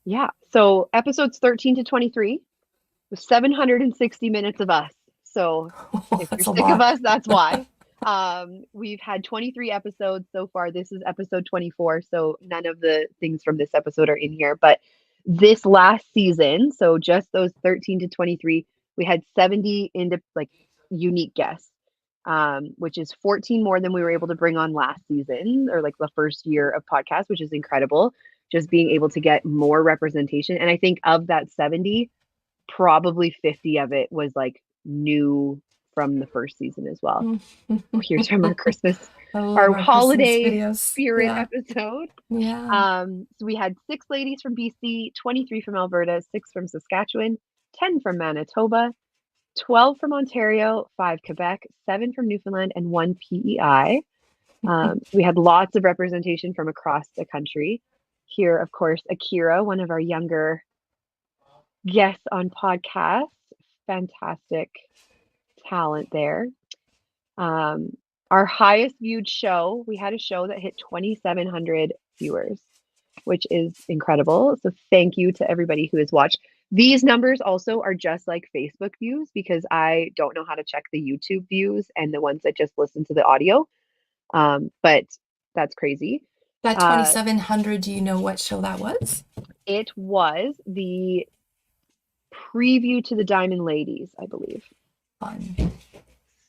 Yeah. So episodes 13 to 23 was 760 minutes of us. So if you're sick of us, that's why. We've had 23 episodes so far. This is episode 24. So none of the things from this episode are in here, but this last season, so just those 13 to 23, we had 70 unique guests, which is 14 more than we were able to bring on last season, or like the first year of podcast, which is incredible. Just being able to get more representation. And I think of that 70, probably 50 of it was like new from the first season as well. Here's from our Christmas, our holiday spirit episode.
Yeah.
So we had 6 ladies from BC, 23 from Alberta, 6 from Saskatchewan, 10 from Manitoba, 12 from Ontario, 5 Quebec, 7 from Newfoundland, and 1 PEI. We had lots of representation from across the country. Here, of course, Akira, one of our younger guests on podcast. Fantastic talent there. Our highest viewed show, we had a show that hit 2,700 viewers, which is incredible. So thank you to everybody who has watched. These numbers also are just like Facebook views because I don't know how to check the YouTube views and the ones that just listen to the audio. But that's crazy.
That 2,700, do you know what show that was?
It was the preview to the Diamond Ladies, I believe.
Fun.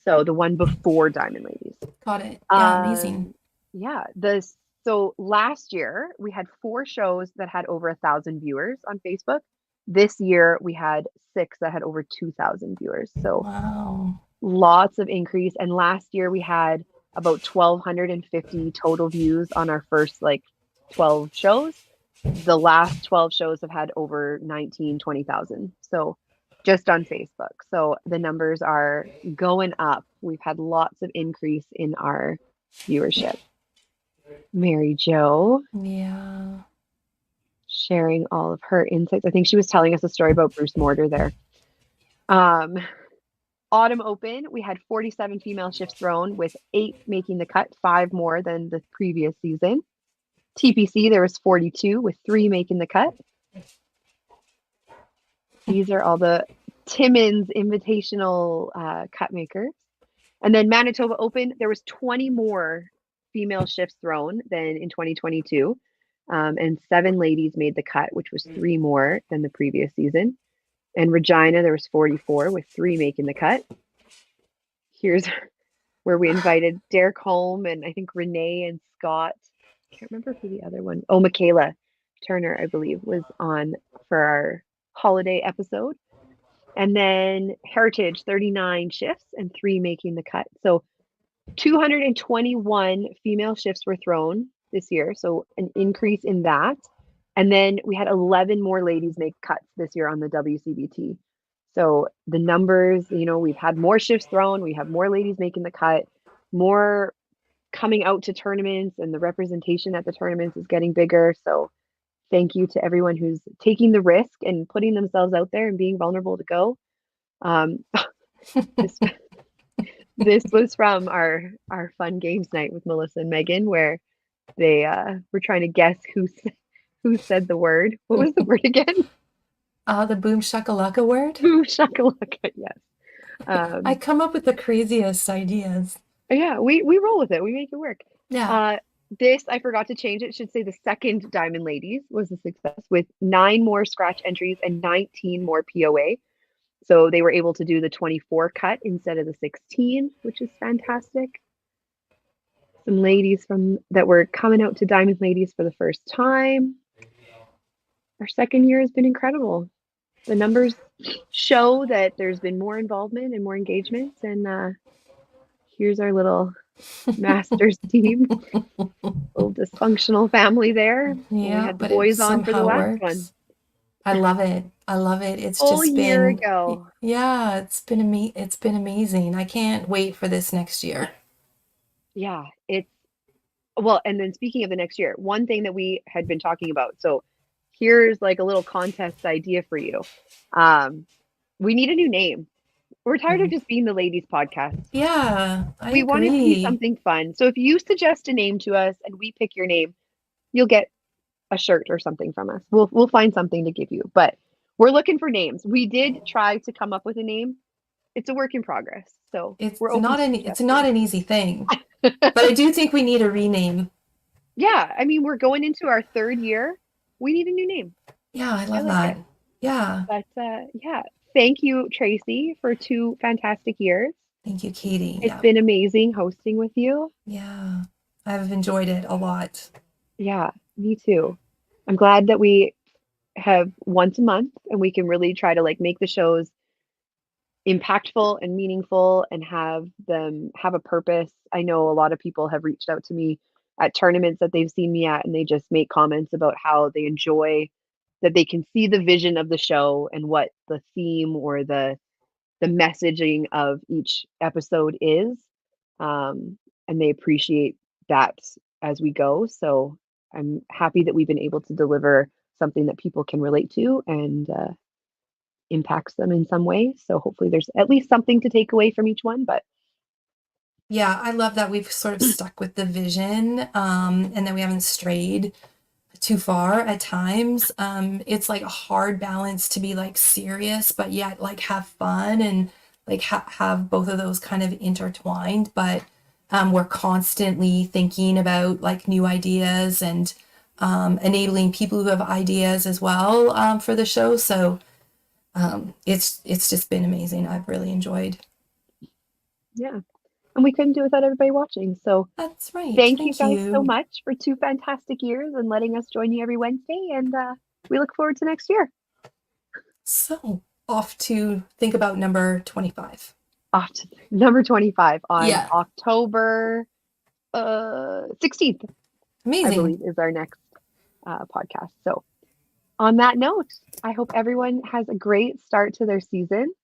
So the one before Diamond Ladies.
Got it. Yeah, amazing.
Yeah. So last year we had 4 shows that had over 1,000 viewers on Facebook. This year we had 6 that had over 2,000 viewers. So
wow.
Lots of increase. And last year we had about 1,250 total views on our first 12 shows. The last 12 shows have had over 20,000. So just on Facebook. So the numbers are going up. We've had lots of increase in our viewership. Mary Jo.
Yeah.
Sharing all of her insights. I think she was telling us a story about Bruce Mortar there. Autumn Open, we had 47 female shifts thrown with 8 making the cut, 5 more than the previous season. TPC, there was 42 with 3 making the cut. These are all the Timmins Invitational cut makers. And then Manitoba Open, there was 20 more female shifts thrown than in 2022. And 7 ladies made the cut, which was 3 more than the previous season. And Regina, there was 44 with 3 making the cut. Here's where we invited Derek Holm and I think Renee and Scott. I can't remember who the other one. Oh, Michaela Turner, I believe, was on for our holiday episode. And then Heritage, 39 shifts and 3 making the cut. So 221 female shifts were thrown this year. So an increase in that. And then we had 11 more ladies make cuts this year on the WCBT. So the numbers, we've had more shifts thrown. We have more ladies making the cut, more coming out to tournaments, and the representation at the tournaments is getting bigger. So thank you to everyone who's taking the risk and putting themselves out there and being vulnerable to go. This was from our fun games night with Melissa and Megan, where they were trying to guess who said the word. What was the word again?
The boom shakalaka word.
Boom shakalaka, yes.
I come up with the craziest ideas.
Yeah, we roll with it. We make it work.
Yeah.
This, I forgot to change it. It should say the second Diamond Ladies was a success with 9 more scratch entries and 19 more POA. So they were able to do the 24 cut instead of the 16, which is fantastic. Some ladies that were coming out to Diamond Ladies for the first time. Our second year has been incredible. The numbers show that there's been more involvement and more engagement. And here's our little Masters team. Little dysfunctional family there.
Yeah,
we had the
but
boys on for the last one.
I love it. I love it. It's
Whole
just
year
been
ago.
Yeah, it's been amazing. I can't wait for this next year.
Yeah, and then speaking of the next year, one thing that we had been talking about. So here's a little contest idea for you. We need a new name. We're tired of just being the ladies podcast.
Yeah,
we want it to be something fun. So if you suggest a name to us and we pick your name, you'll get a shirt or something from us. We'll find something to give you. But we're looking for names. We did try to come up with a name. It's a work in progress. So
it's not an easy thing. But I do think we need a rename.
Yeah, I mean, we're going into our 3rd year. We need a new name.
Yeah, I love that.
It.
Yeah.
But yeah, thank you, Tracy, for 2 fantastic years.
Thank you, Katie.
It's been amazing hosting with you.
Yeah, I've enjoyed it a lot.
Yeah, me too. I'm glad that we have once a month and we can really try to make the shows impactful and meaningful and have them have a purpose. I know a lot of people have reached out to me at tournaments that they've seen me at, and they just make comments about how they enjoy that they can see the vision of the show and what the theme or the messaging of each episode is. And they appreciate that as we go. So I'm happy that we've been able to deliver something that people can relate to and impacts them in some way. So hopefully there's at least something to take away from each one. But
yeah, I love that we've sort of stuck with the vision and that we haven't strayed too far at times. It's like a hard balance to be like serious, but yet like have fun and like have both of those kind of intertwined. But we're constantly thinking about like new ideas and enabling people who have ideas as well for the show. So it's just been amazing. I've really enjoyed.
Yeah. And we couldn't do it without everybody watching. So
that's right.
Thank you guys so much for 2 fantastic years and letting us join you every Wednesday. And we look forward to next year.
So off to think about number 25.
Off to number 25 on October 16th.
Amazing.
I believe is our next podcast. So on that note, I hope everyone has a great start to their season.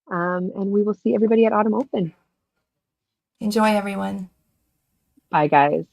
And we will see everybody at Autumn Open.
Enjoy, everyone.
Bye, guys.